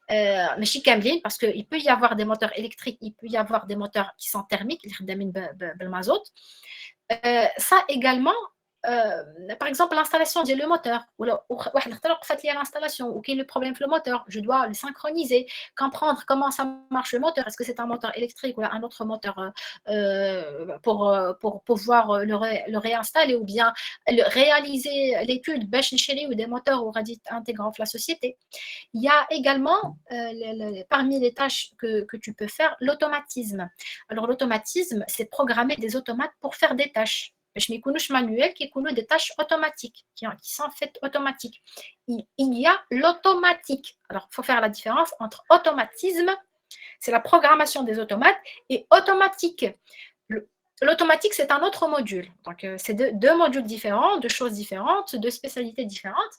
Speaker 1: mais chikamlin, parce qu'il peut y avoir des moteurs électriques, il peut y avoir des moteurs qui sont thermiques, le mazout. Ça également, par exemple, l'installation du moteur, ou l'installation, ou quel est le problème avec le moteur, je dois le synchroniser, comprendre comment ça marche le moteur, est-ce que c'est un moteur électrique ou un autre moteur pour pouvoir le réinstaller ou bien réaliser l'étude ou des moteurs ou radis intégrants de la société. Il y a également, parmi les tâches que tu peux faire, l'automatisme. Alors, l'automatisme, c'est programmer des automates pour faire des tâches. Je ne connais pas manuel qui connaît des tâches automatiques qui sont faites automatiques. Il y a l'automatique. Alors, il faut faire la différence entre automatisme, c'est la programmation des automates, et automatique. L'automatique, c'est un autre module. Donc, c'est deux modules différents, deux choses différentes, deux spécialités différentes.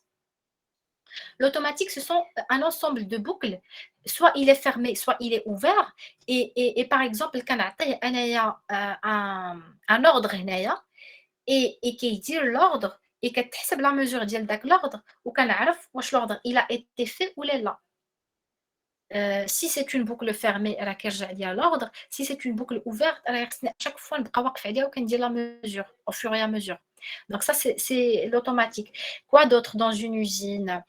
Speaker 1: L'automatique, ce sont un ensemble de boucles. Soit il est fermé, soit il est ouvert. Et par exemple, il y a un ordre. Et qui dit l'ordre et qui تحسب la mesure ديال داك l'ordre وكنعرف واش l'ordre il a été fait ou là. Si c'est une boucle fermée راه كيرجع ليا l'ordre, si c'est une boucle ouverte راه خصني chaque fois نبقى واقف عليها وكندير la mesure au fur et à mesure. Donc ça c'est l'automatique. Quoi d'autre dans une usine?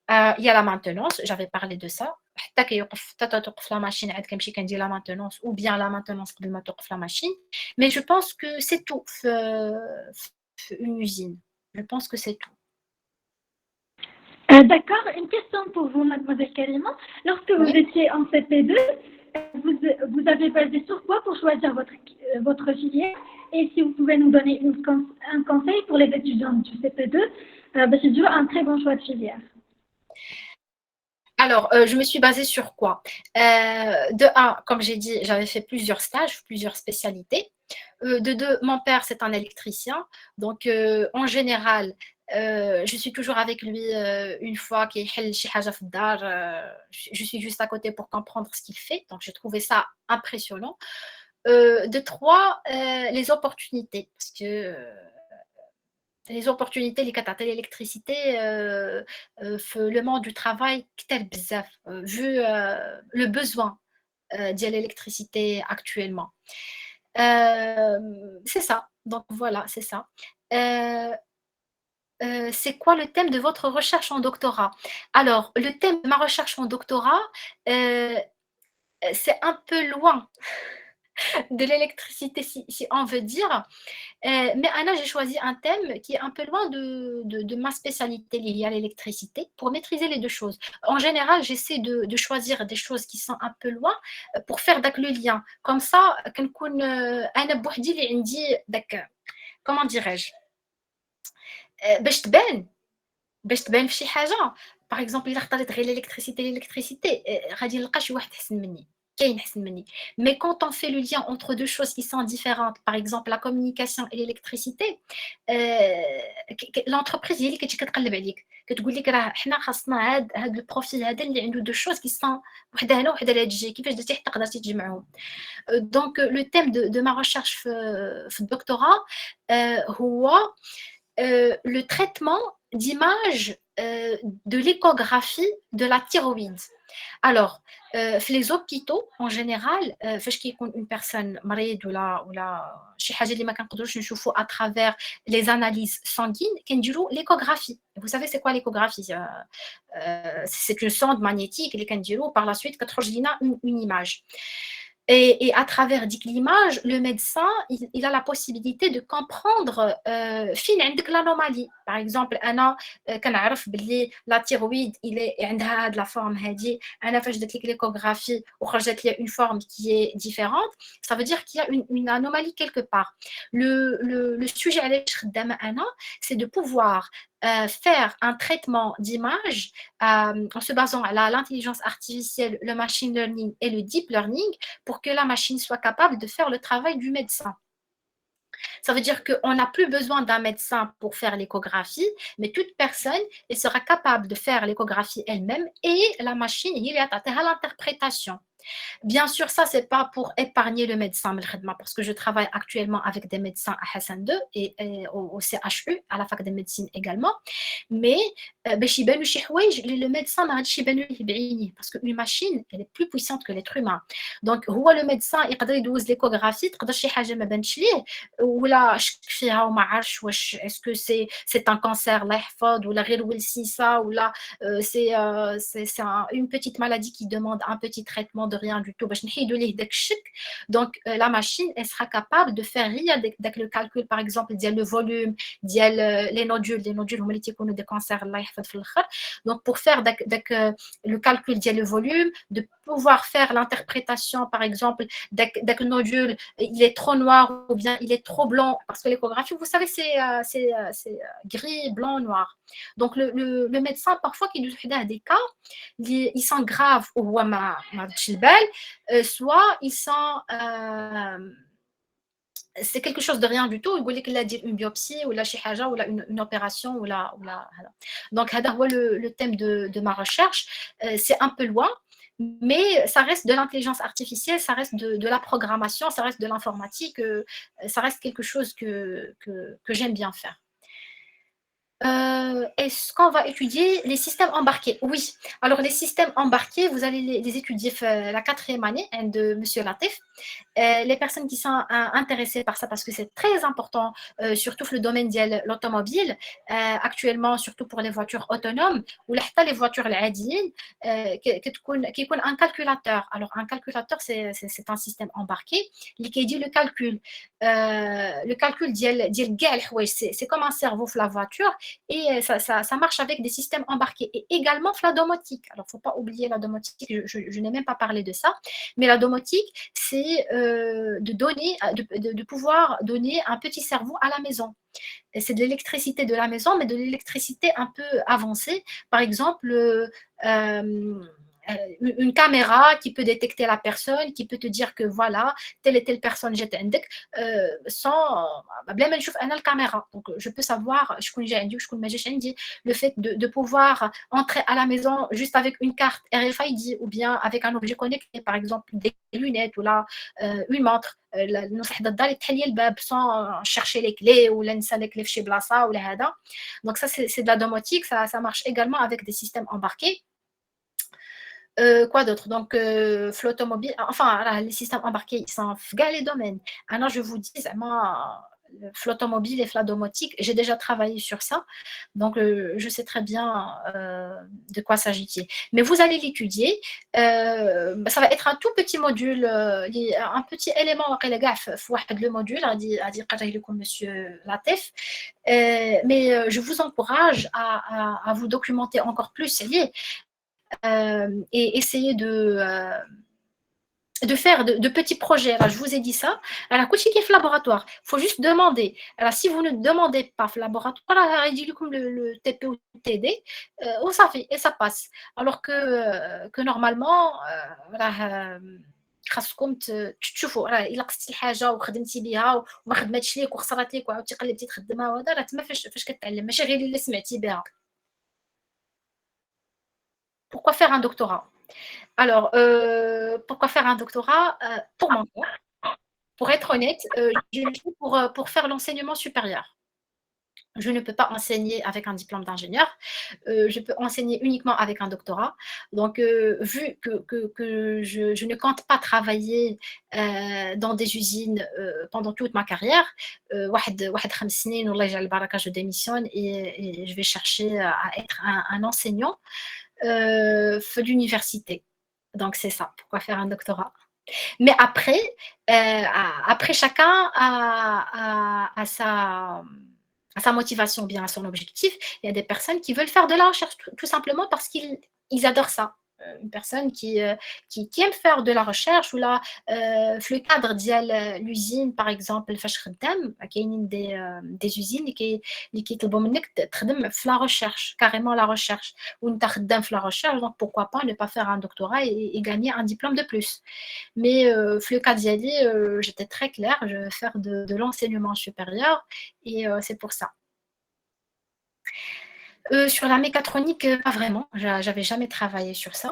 Speaker 1: Il y a la maintenance, j'avais parlé de ça. حتى كيوقف حتى توقف لا ماشين عاد كنمشي كندير لا مانتونونس ou bien la maintenance قبل ما توقف la machine. Mais je pense que c'est tout une usine. Je pense que c'est tout.
Speaker 2: D'accord, une question pour vous, mademoiselle Karima. Lorsque vous étiez en CP2, vous avez basé sur quoi pour choisir votre filière? Et si vous pouvez nous donner un conseil pour les étudiants du CP2, c'est toujours un très bon choix de filière.
Speaker 1: Alors, je me suis basée sur quoi? De un, comme j'ai dit, j'avais fait plusieurs stages, plusieurs spécialités. De deux, mon père, c'est un électricien. Donc, en général, je suis toujours avec lui une fois qu'il حل شي حاجة في الدار, je suis juste à côté pour comprendre ce qu'il fait. Donc, j'ai trouvé ça impressionnant. De trois, les opportunités. Parce que les opportunités اللي كتعطي l'électricité في le monde du travail كتر بزاف vu le besoin de l'électricité actuellement. C'est ça, donc voilà, c'est ça. Euh, c'est quoi le thème de votre recherche en doctorat? Alors, le thème de ma recherche en doctorat, c'est un peu loin de l'électricité, si on veut dire. Mais Anna, j'ai choisi un thème qui est un peu loin de ma spécialité liée à l'électricité pour maîtriser les deux choses. En général, j'essaie de choisir des choses qui sont un peu loin pour faire le lien. Comme ça, كنكون أنا بوحدي اللي عندي comment dirais-je باش تبان في شي حاجة. Par exemple, إلا اختاريت غير l'électricité, غادي نلقى شي واحد أحسن مني. Mais quand on fait le lien entre deux choses qui sont différentes, par exemple la communication et l'électricité, l'entreprise هي اللي كتجي كتقلب عليك كتقول لك راه حنا خاصنا هاد البروفيل هذا اللي عنده دو choses qui sont وحده هنا وحده لهاد كيفاش درتي حتى قدرتي تجمعهم. Donc le thème de ma recherche في الدكتوراه هو le traitement d'image de l'échographie de la thyroïde. Alors, les hôpitaux en général, فاش كيكون une personne مريض ولا شي حاجه اللي ما كنقدروش نشوفوا à travers les analyses sanguines كنديروا l'échographie. Vous savez c'est quoi l'échographie? C'est une sonde magnétique اللي كنديروا par la suite كتخرج لينا une image. Et à travers l'image, le médecin, il a la possibilité de comprendre فين عندك l'anomalie. Par exemple, أنا كنعرف باللي la thyroïde, il est عندها هاد la forme هادي. أنا فاش درت لك l'échographie وخرجت لي une forme qui est différente, ça veut dire qu'il y a une anomalie quelque part. Le sujet علاش خدامة أنا, c'est de pouvoir faire un traitement d'image en se basant à l'intelligence artificielle, le machine learning et le deep learning pour que la machine soit capable de faire le travail du médecin. Ça veut dire qu'on n'a plus besoin d'un médecin pour faire l'échographie, mais toute personne elle sera capable de faire l'échographie elle-même et la machine, il y a l'interprétation. Bien sûr, ça, c'est pas pour épargner le médecin, parce que je travaille actuellement avec des médecins à Hassan II et au CHU, à la fac de médecine également. Mais le médecin n'a pas parce qu'une machine, elle est plus puissante que l'être humain. Donc, le médecin, il peut faire l'échographie, il peut faire des choses ou là, est-ce que c'est un cancer, ou la ou là, c'est une petite maladie qui demande un petit traitement de rien du tout. Donc, la machine, elle sera capable de faire le calcul, par exemple, le volume, les nodules, des cancers. Donc, pour faire le calcul le volume, de pouvoir faire l'interprétation, par exemple, le nodule, il est trop noir ou bien il est trop blanc, parce que l'échographie, vous savez, c'est gris, blanc, noir. Donc, le médecin, parfois, qui a des cas, ils sont graves ou soit ils sont c'est quelque chose de rien du tout, il dit qu'il a dit une biopsie ou une opération donc le thème de ma recherche, c'est un peu loin, mais ça reste de l'intelligence artificielle, ça reste de la programmation, ça reste de l'informatique, ça reste quelque chose que j'aime bien faire. Est-ce qu'on va étudier les systèmes embarqués? Oui. Alors, les systèmes embarqués, vous allez les étudier la 4e année de Monsieur Latif. Les personnes qui sont intéressées par ça, parce que c'est très important, surtout dans le domaine de l'automobile, actuellement, surtout pour les voitures autonomes, ou les voitures العاديين, qui est un calculateur. Alors, un calculateur, c'est un système embarqué qui dit le calcul. Le calcul c'est comme un cerveau dans la voiture, et ça marche avec des systèmes embarqués et également la domotique. Alors, il ne faut pas oublier la domotique, je n'ai même pas parlé de ça, mais la domotique, c'est de pouvoir donner un petit cerveau à la maison. C'est de l'électricité de la maison, mais de l'électricité un peu avancée. Par exemple, une caméra qui peut détecter la personne, qui peut te dire que voilà, telle et telle personne jette عندك sans بلا ما نشوف أنا الكاميرا. Donc je peux savoir شكون جا عندي وشكون ما جاش عندي. Le fait de pouvoir entrer à la maison juste avec une carte RFID ou bien avec un objet connecté, par exemple des lunettes ou là une montre. نوصل حدا الدار يفتح لي الباب sans chercher les clés ou ننسى les clés في شي بلاصة ولا هذا. Donc ça c'est de la domotique, ça marche également avec des systèmes embarqués. Quoi d'autre? Donc, l'automobile, enfin, les systèmes embarqués, ils sont dans les domaines. Alors, je vous dis, moi, l'automobile et la domotique, j'ai déjà travaillé sur ça. Donc, je sais très bien de quoi s'agit-il. Mais vous allez l'étudier. Ça va être un tout petit module, un petit élément, le module, a dit monsieur Latif. Mais je vous encourage à vous documenter encore plus. Et essayer de faire de petits projets. Alors, je vous ai dit ça. Alors, quand il laboratoire, il faut juste demander. Alors, si vous ne demandez pas le laboratoire, il dit comme le TP ou TD, ça fait et ça passe. Alors que normalement, خاصكم تشوفوا راه الا قصتي الحاجه وخدمتي بها وما خدمتش ليك وخسرات ليك وعاودتي قلبتي تخدمها وهذا راه تما فاش كتعلم ماشي غير اللي سمعتي بها. Pourquoi faire un doctorat? Alors, pourquoi faire un doctorat? Pour mon cas, pour être honnête, je le fais pour faire l'enseignement supérieur. Je ne peux pas enseigner avec un diplôme d'ingénieur. Je peux enseigner uniquement avec un doctorat. Donc, vu que je ne compte pas travailler dans des usines pendant toute ma carrière, واحد 5 سنين والله يجعل البركة, je démissionne et je vais chercher à être un enseignant de l'université. Donc, c'est ça. Pourquoi faire un doctorat? Mais après chacun a sa motivation, bien à son objectif. Il y a des personnes qui veulent faire de la recherche tout simplement parce qu'ils adorent ça. Une personne qui aime faire de la recherche ou là, le cadre de l'usine, par exemple, il y a des usines qui travaillent la recherche, carrément la recherche, ou la recherche, donc pourquoi pas ne pas faire un doctorat et gagner un diplôme de plus. Mais le cas d'Yali, j'étais très claire, je veux faire de l'enseignement supérieur et c'est pour ça. Sur la mécatronique, pas vraiment. J'avais jamais travaillé sur ça.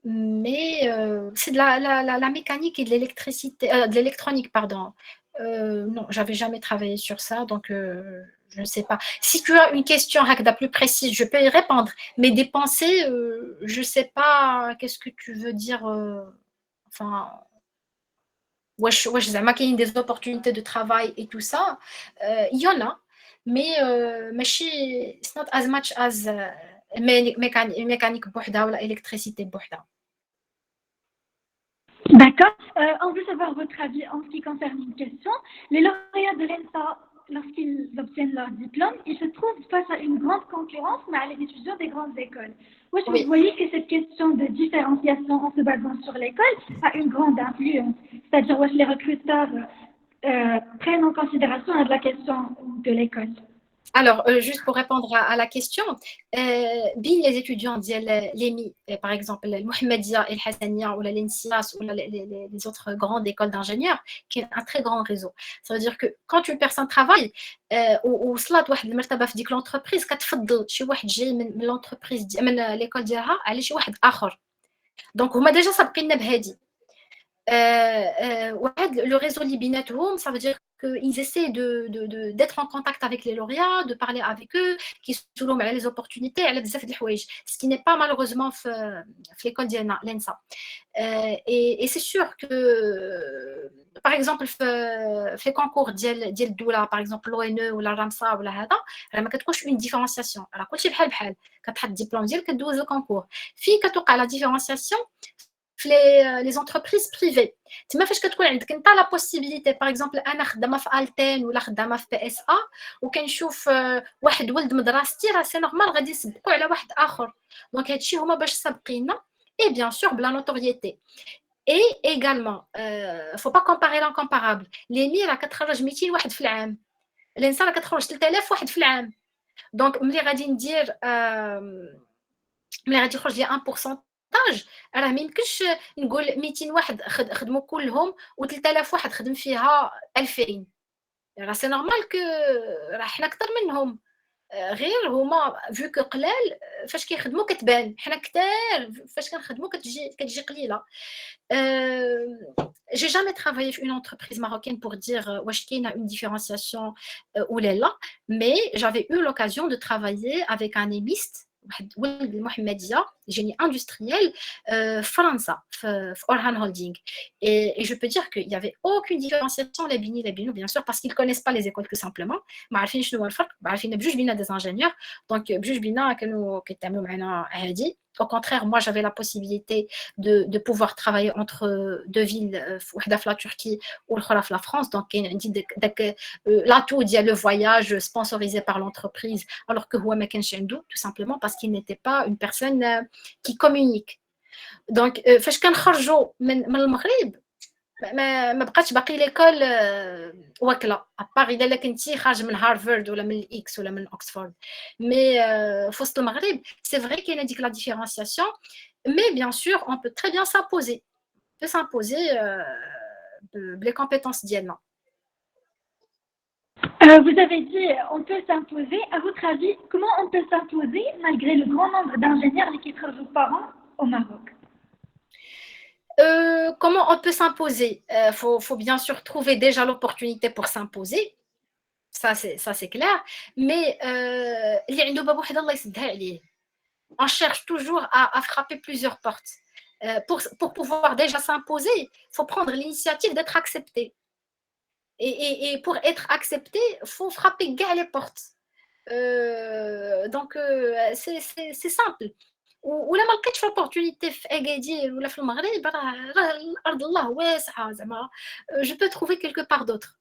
Speaker 1: Mais c'est de la mécanique et de l'électricité, de l'électronique, pardon. Non, j'avais jamais travaillé sur ça, donc je ne sais pas. Si tu as une question Hakda plus précise, je peux y répondre. Mais des pensées, je ne sais pas qu'est-ce que tu veux dire. Enfin, زعما كاين des opportunités de travail et tout ça. Il y en a. Mais it's not as much as mécanique بوحدها ولا électricité بوحدها.
Speaker 2: D'accord. On veut savoir votre avis en ce qui concerne une question. Les lauréats de l'ENSA, lorsqu'ils obtiennent leur diplôme, ils se trouvent face à une grande concurrence mais les étudiants des grandes écoles. Oui. Vous voyez que cette question de différenciation en se basant sur l'école a une grande influence. C'est-à-dire que les recruteurs prennent en considération la question de l'école.
Speaker 1: Alors, juste pour répondre à la question, les étudiants l'EMI, par exemple, le Mohammedia et le Hassania ou l'ENSIAS ou les autres grandes écoles d'ingénieurs, qui est un très grand réseau. Ça veut dire que quand une personne travaille, ou صلات واحد المرتبة في ديك l'entreprise, كتفضل شي واحد جاي من l'entreprise من l'école ديالها على شي واحد آخر. Donc هما déjà سابقيننا بهادي. Le réseau Libinatoum, ça veut dire qu'ils essaient d'être en contact avec les lauréats, de parler avec eux, qui sont les opportunités, ce qui n'est pas malheureusement dans l'école de l'ENSA. Et c'est sûr que, par exemple, في les concours ديال الدولة, par exemple l'ONE ou la RAMSA ou la هذا, ما كتكونش une différenciation. راه كلشي بحال كتحط الدبلوم ديالك كدوز الكونكور. فين كتوقع la différenciation les entreprises privées. تما فاش كتكون عندك انت لا بوسيبيليتي باغ اكزومبل انا خدامه في التين ولا خدامه في بي اس ا وكنشوف واحد ولد مدرستي راه سي نورمال غادي يسبقوا على واحد اخر. دونك هادشي هما باش سابقينا اي بيان سور بلا نوتوريتي. اي ايغالمون فو با كومباري لانكومبارابل. ليمي راه كتخرج 200 واحد في العام, الانسان راه كتخرج 3000 واحد في العام. دونك ملي غادي ندير ملي غادي يخرج لي ان بورسونتاج راه ما يمكنش نقول 200 واحد خدموا كلهم و3000 واحد خدم فيها 2000 راه سي نورمال كو راه حنا اكثر منهم غير هما فيو كو قلال فاش كيخدموا كتبان حنا كثار فاش كنخدموا كتجي قليله j'ai jamais travaillé في une entreprise marocaine pour dire واش كاينه une différenciation ou là mais j'avais eu l'occasion de travailler avec un ébiste واحد ولد المحمديه génie industriel فرنسا في Orhan Holding et je peux dire qu'il n'y avait aucune différenciation les bini bien sûr parce qu'ils connaissent pas les écoles tout simplement ما عارفين شنو هو الفرق عارفين بجوج بينا des ingénieurs donc بجوج بينا كانوا كيتعاملوا معنا عادي au contraire moi j'avais la possibilité de pouvoir travailler entre deux villes وحده في la Turquie والأخرى في la France donc كاين عندي داك l'atout ديال le voyage sponsorisé par l'entreprise alors que هو ما كانش عنده tout simplement parce qu'il n'était pas une personne qui communique donc فاش كنخرجوا من المغرب ما بقاتش باقي ليكول واكله ابار اذا كنتي خارج من هارفارد ولا من الاكس ولا من اوكسفورد مي في وسط المغرب سي فري كاينه ديك لا ديفيرونسياسيون مي بيان سور اون بو تري بيان سامبوزي بو سامبوزي بلي كومبيتونس ديالنا.
Speaker 2: Vous avez dit on peut s'imposer. À votre avis, comment on peut s'imposer malgré le grand nombre d'ingénieurs qui travaillent par an au Maroc?
Speaker 1: Comment on peut s'imposer? Faut bien sûr trouver déjà l'opportunité pour s'imposer. Ça c'est clair. Mais اللي عنده باب واحد الله يسدها عليه. On cherche toujours à frapper plusieurs portes. Pour pouvoir déjà s'imposer, il faut prendre l'initiative d'être accepté. Et pour être accepté, il faut frapper les portes. Donc, c'est simple. ولا ما لقيتش opportunité في اكادير ولا في المغرب راه الارض الله واسعه زعما je peux trouver quelque part d'autre.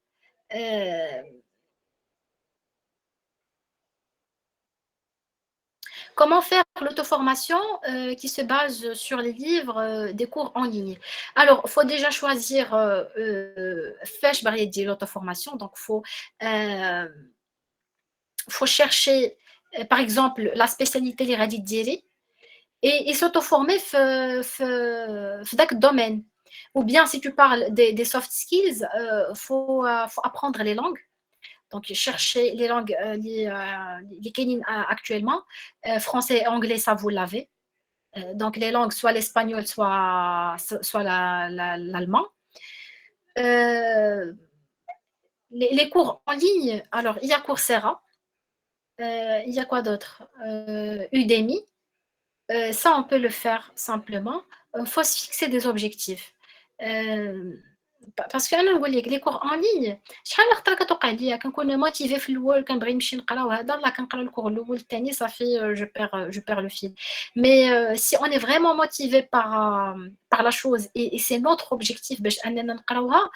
Speaker 1: Comment faire l'auto-formation qui se base sur les livres des cours en ligne? Alors, il faut déjà choisir فاش باغي دير l'auto-formation donc faut chercher par exemple la spécialité اللي غادي ديري et s'auto-former في ذاك الدومين ou bien si tu parles des soft skills faut apprendre les langues donc chercher les langues les كاينين actuellement français et anglais ça vous l'avez donc les langues soit l'espagnol soit l'allemand les cours en ligne alors il y a Coursera il y a quoi d'autre Udemy. Ça, on peut le faire simplement. Il faut se fixer des objectifs. Parce que انا نقول لك لي كور ان لين شحال من خطره كتوقع ليا كنكون موتيفي في الاول كنبغي نمشي نقرا وهذا لا كنقرا الكور الاول الثاني صافي je perds le fil mais si on est vraiment motivé par la chose et c'est notre objectif باش اننا نقراوها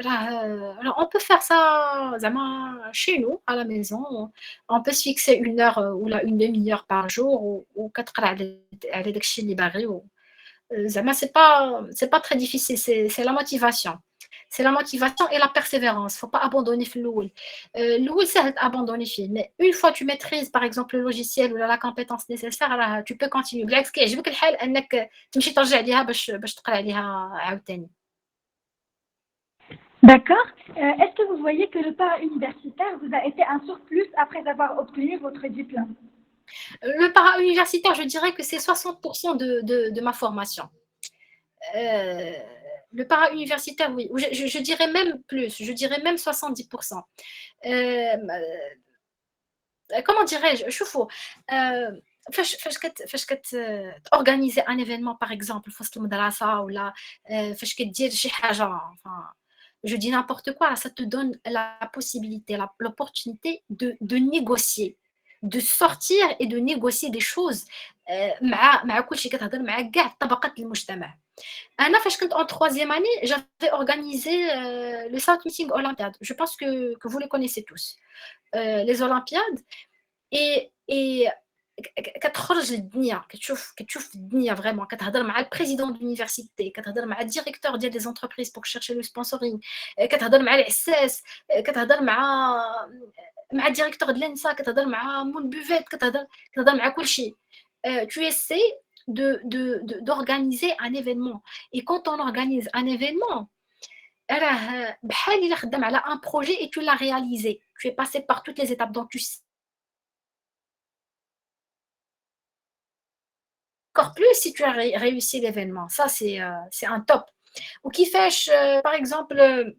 Speaker 1: راه on peut faire ça زعما chez nous à la maison on peut se fixer une heure ou une demi-heure par jour وكتقرا على داكشي اللي باغي زعما c'est pas très difficile c'est la motivation et la persévérance faut pas abandonner في الاول سهل abandonner فيه mais une fois tu maîtrises par exemple le logiciel ou la compétence nécessaire راه tu peux continuer بالعكس كيعجبك الحال انك تمشي ترجع ليها باش تقرا عليها عاوتاني.
Speaker 2: D'accord. Est-ce que vous voyez que le para-universitaire vous a été un surplus après avoir obtenu votre diplôme?
Speaker 1: Le para-universitaire, je dirais que c'est 60% de ma formation. Le para-universitaire, oui. Je dirais même plus, je dirais même 70%. Comment dirais-je شوفوا فاش كتorganiser un événement par exemple في وسط المدرسة ولا فاش كدير شي حاجة enfin je dis n'importe quoi, ça te donne la possibilité, l'opportunité de négocier, de sortir et de négocier des choses مع كل شيء كتهضر مع كاع طبقات المجتمع. أنا فاش كنت en troisième année, j'avais organisé le South Meeting Olympiade. Je pense que vous les connaissez tous. Les Olympiades et كتخرج للدنيا كتشوف الدنيا فريمون كتهضر مع البريزيدون دونيفرسيتي كتهضر مع الديريكتور ديال لي زونتربريز بور شيرشي لو سبونسورينغ كتهضر مع العساس كتهضر مع الديريكتور ديال الانسا كتهضر مع مول بوفيت كتهضر مع كل شيء tu essaies d'organiser un événement. Et quand on organise un événement, بحال إلا خدام على un projet et tu l'as réalisé. Tu es passé par toutes les étapes, donc tu sais encore plus si tu as réussi l'événement. Ça, c'est un top. وكيفاش par exemple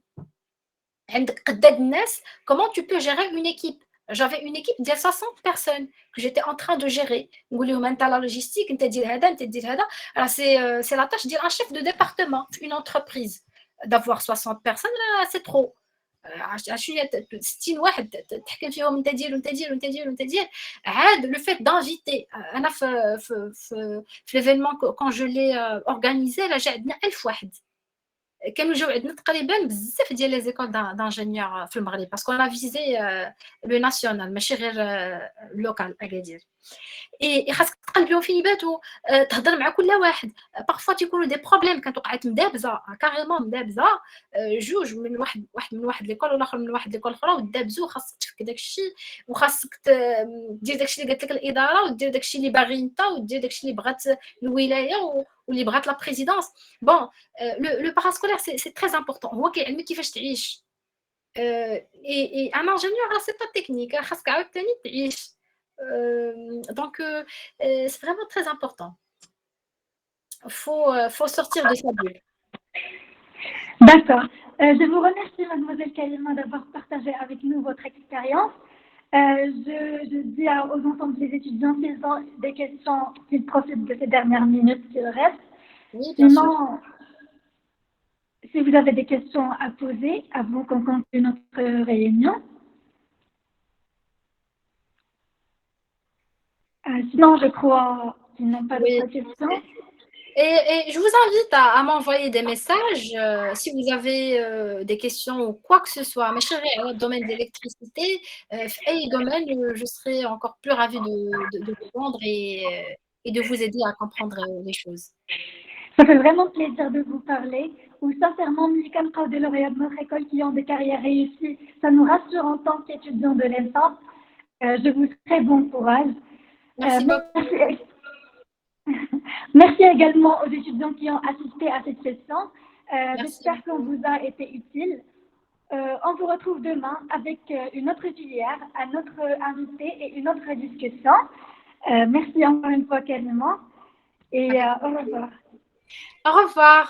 Speaker 1: عندك قداد الناس, comment tu peux gérer une équipe. J'avais une équipe de 60 personnes que j'étais en train de gérer. نقول لهم انت la logistique, انت دير هذا, انت دير هذا. Alors c'est la tâche d'un chef de département, une entreprise. D'avoir 60 personnes, là, c'est trop. 60 واحد تحكم فيهم انت دير وانت دير وانت دير وانت دير. عاد le fait d'inviter. انا في l'événement quand je l'ai organisé, là, جا عندنا 1000 واحد. كانوا جاو عندنا تقريبا بزاف ديال لي زيكول دانجينيور في المغرب باسكو لا فيزي لو ناسيونال ماشي غير لوكال اكادير. اي خاصك تقلبيهم فين يباتوا, تهضر مع كل واحد. بارفوا تيكونوا دي بروبليم كانت وقعت مدابزه كاريمون مدابزه, جوج من واحد ليكول والاخر من واحد ليكول اخرى ودابزو, خاصك تفك داكشي وخاصك دير داكشي اللي قالت لك الاداره ودير داكشي اللي باغي انت ودير داكشي اللي بغات الولايه واللي بغات لا بريزيدونس. بون لو باراسكولير سي تري امبورطون, هو كيعلمك كيفاش تعيش. اي ان انجينيور سي با تكنيك, خاصك عاوتاني تعيش. Donc, c'est vraiment très important. Faut sortir de sa bulle.
Speaker 2: D'accord. Je vous remercie, mademoiselle Kalima, d'avoir partagé avec nous votre expérience. Je dis aux ensembles des étudiants s'ils ont des questions, qu'ils profitent de ces dernières minutes qu'il reste.
Speaker 1: Oui, bien sûr.
Speaker 2: Si vous avez des questions à poser avant qu'on conclue notre réunion. Sinon, je crois qu'ils n'ont pas d'autres questions.
Speaker 1: Et je vous invite à m'envoyer des messages si vous avez des questions ou quoi que ce soit. Mais chérie, dans le domaine de l'électricité, domaine, je serai encore plus ravie de répondre et de vous aider à comprendre les choses.
Speaker 2: Ça fait vraiment plaisir de vous parler. Ou sincèrement, Milkan des lauréats de notre école qui ont des carrières réussies, ça nous rassure en tant qu'étudiants de l'ENSA. Je vous souhaite bon courage.
Speaker 1: Merci beaucoup.
Speaker 2: Merci également aux étudiants qui ont assisté à cette session. J'espère qu'on vous a été utile. On vous retrouve demain avec une autre filière, un autre invité et une autre discussion. Merci encore une fois, Kalima. Et au revoir.
Speaker 1: Au revoir.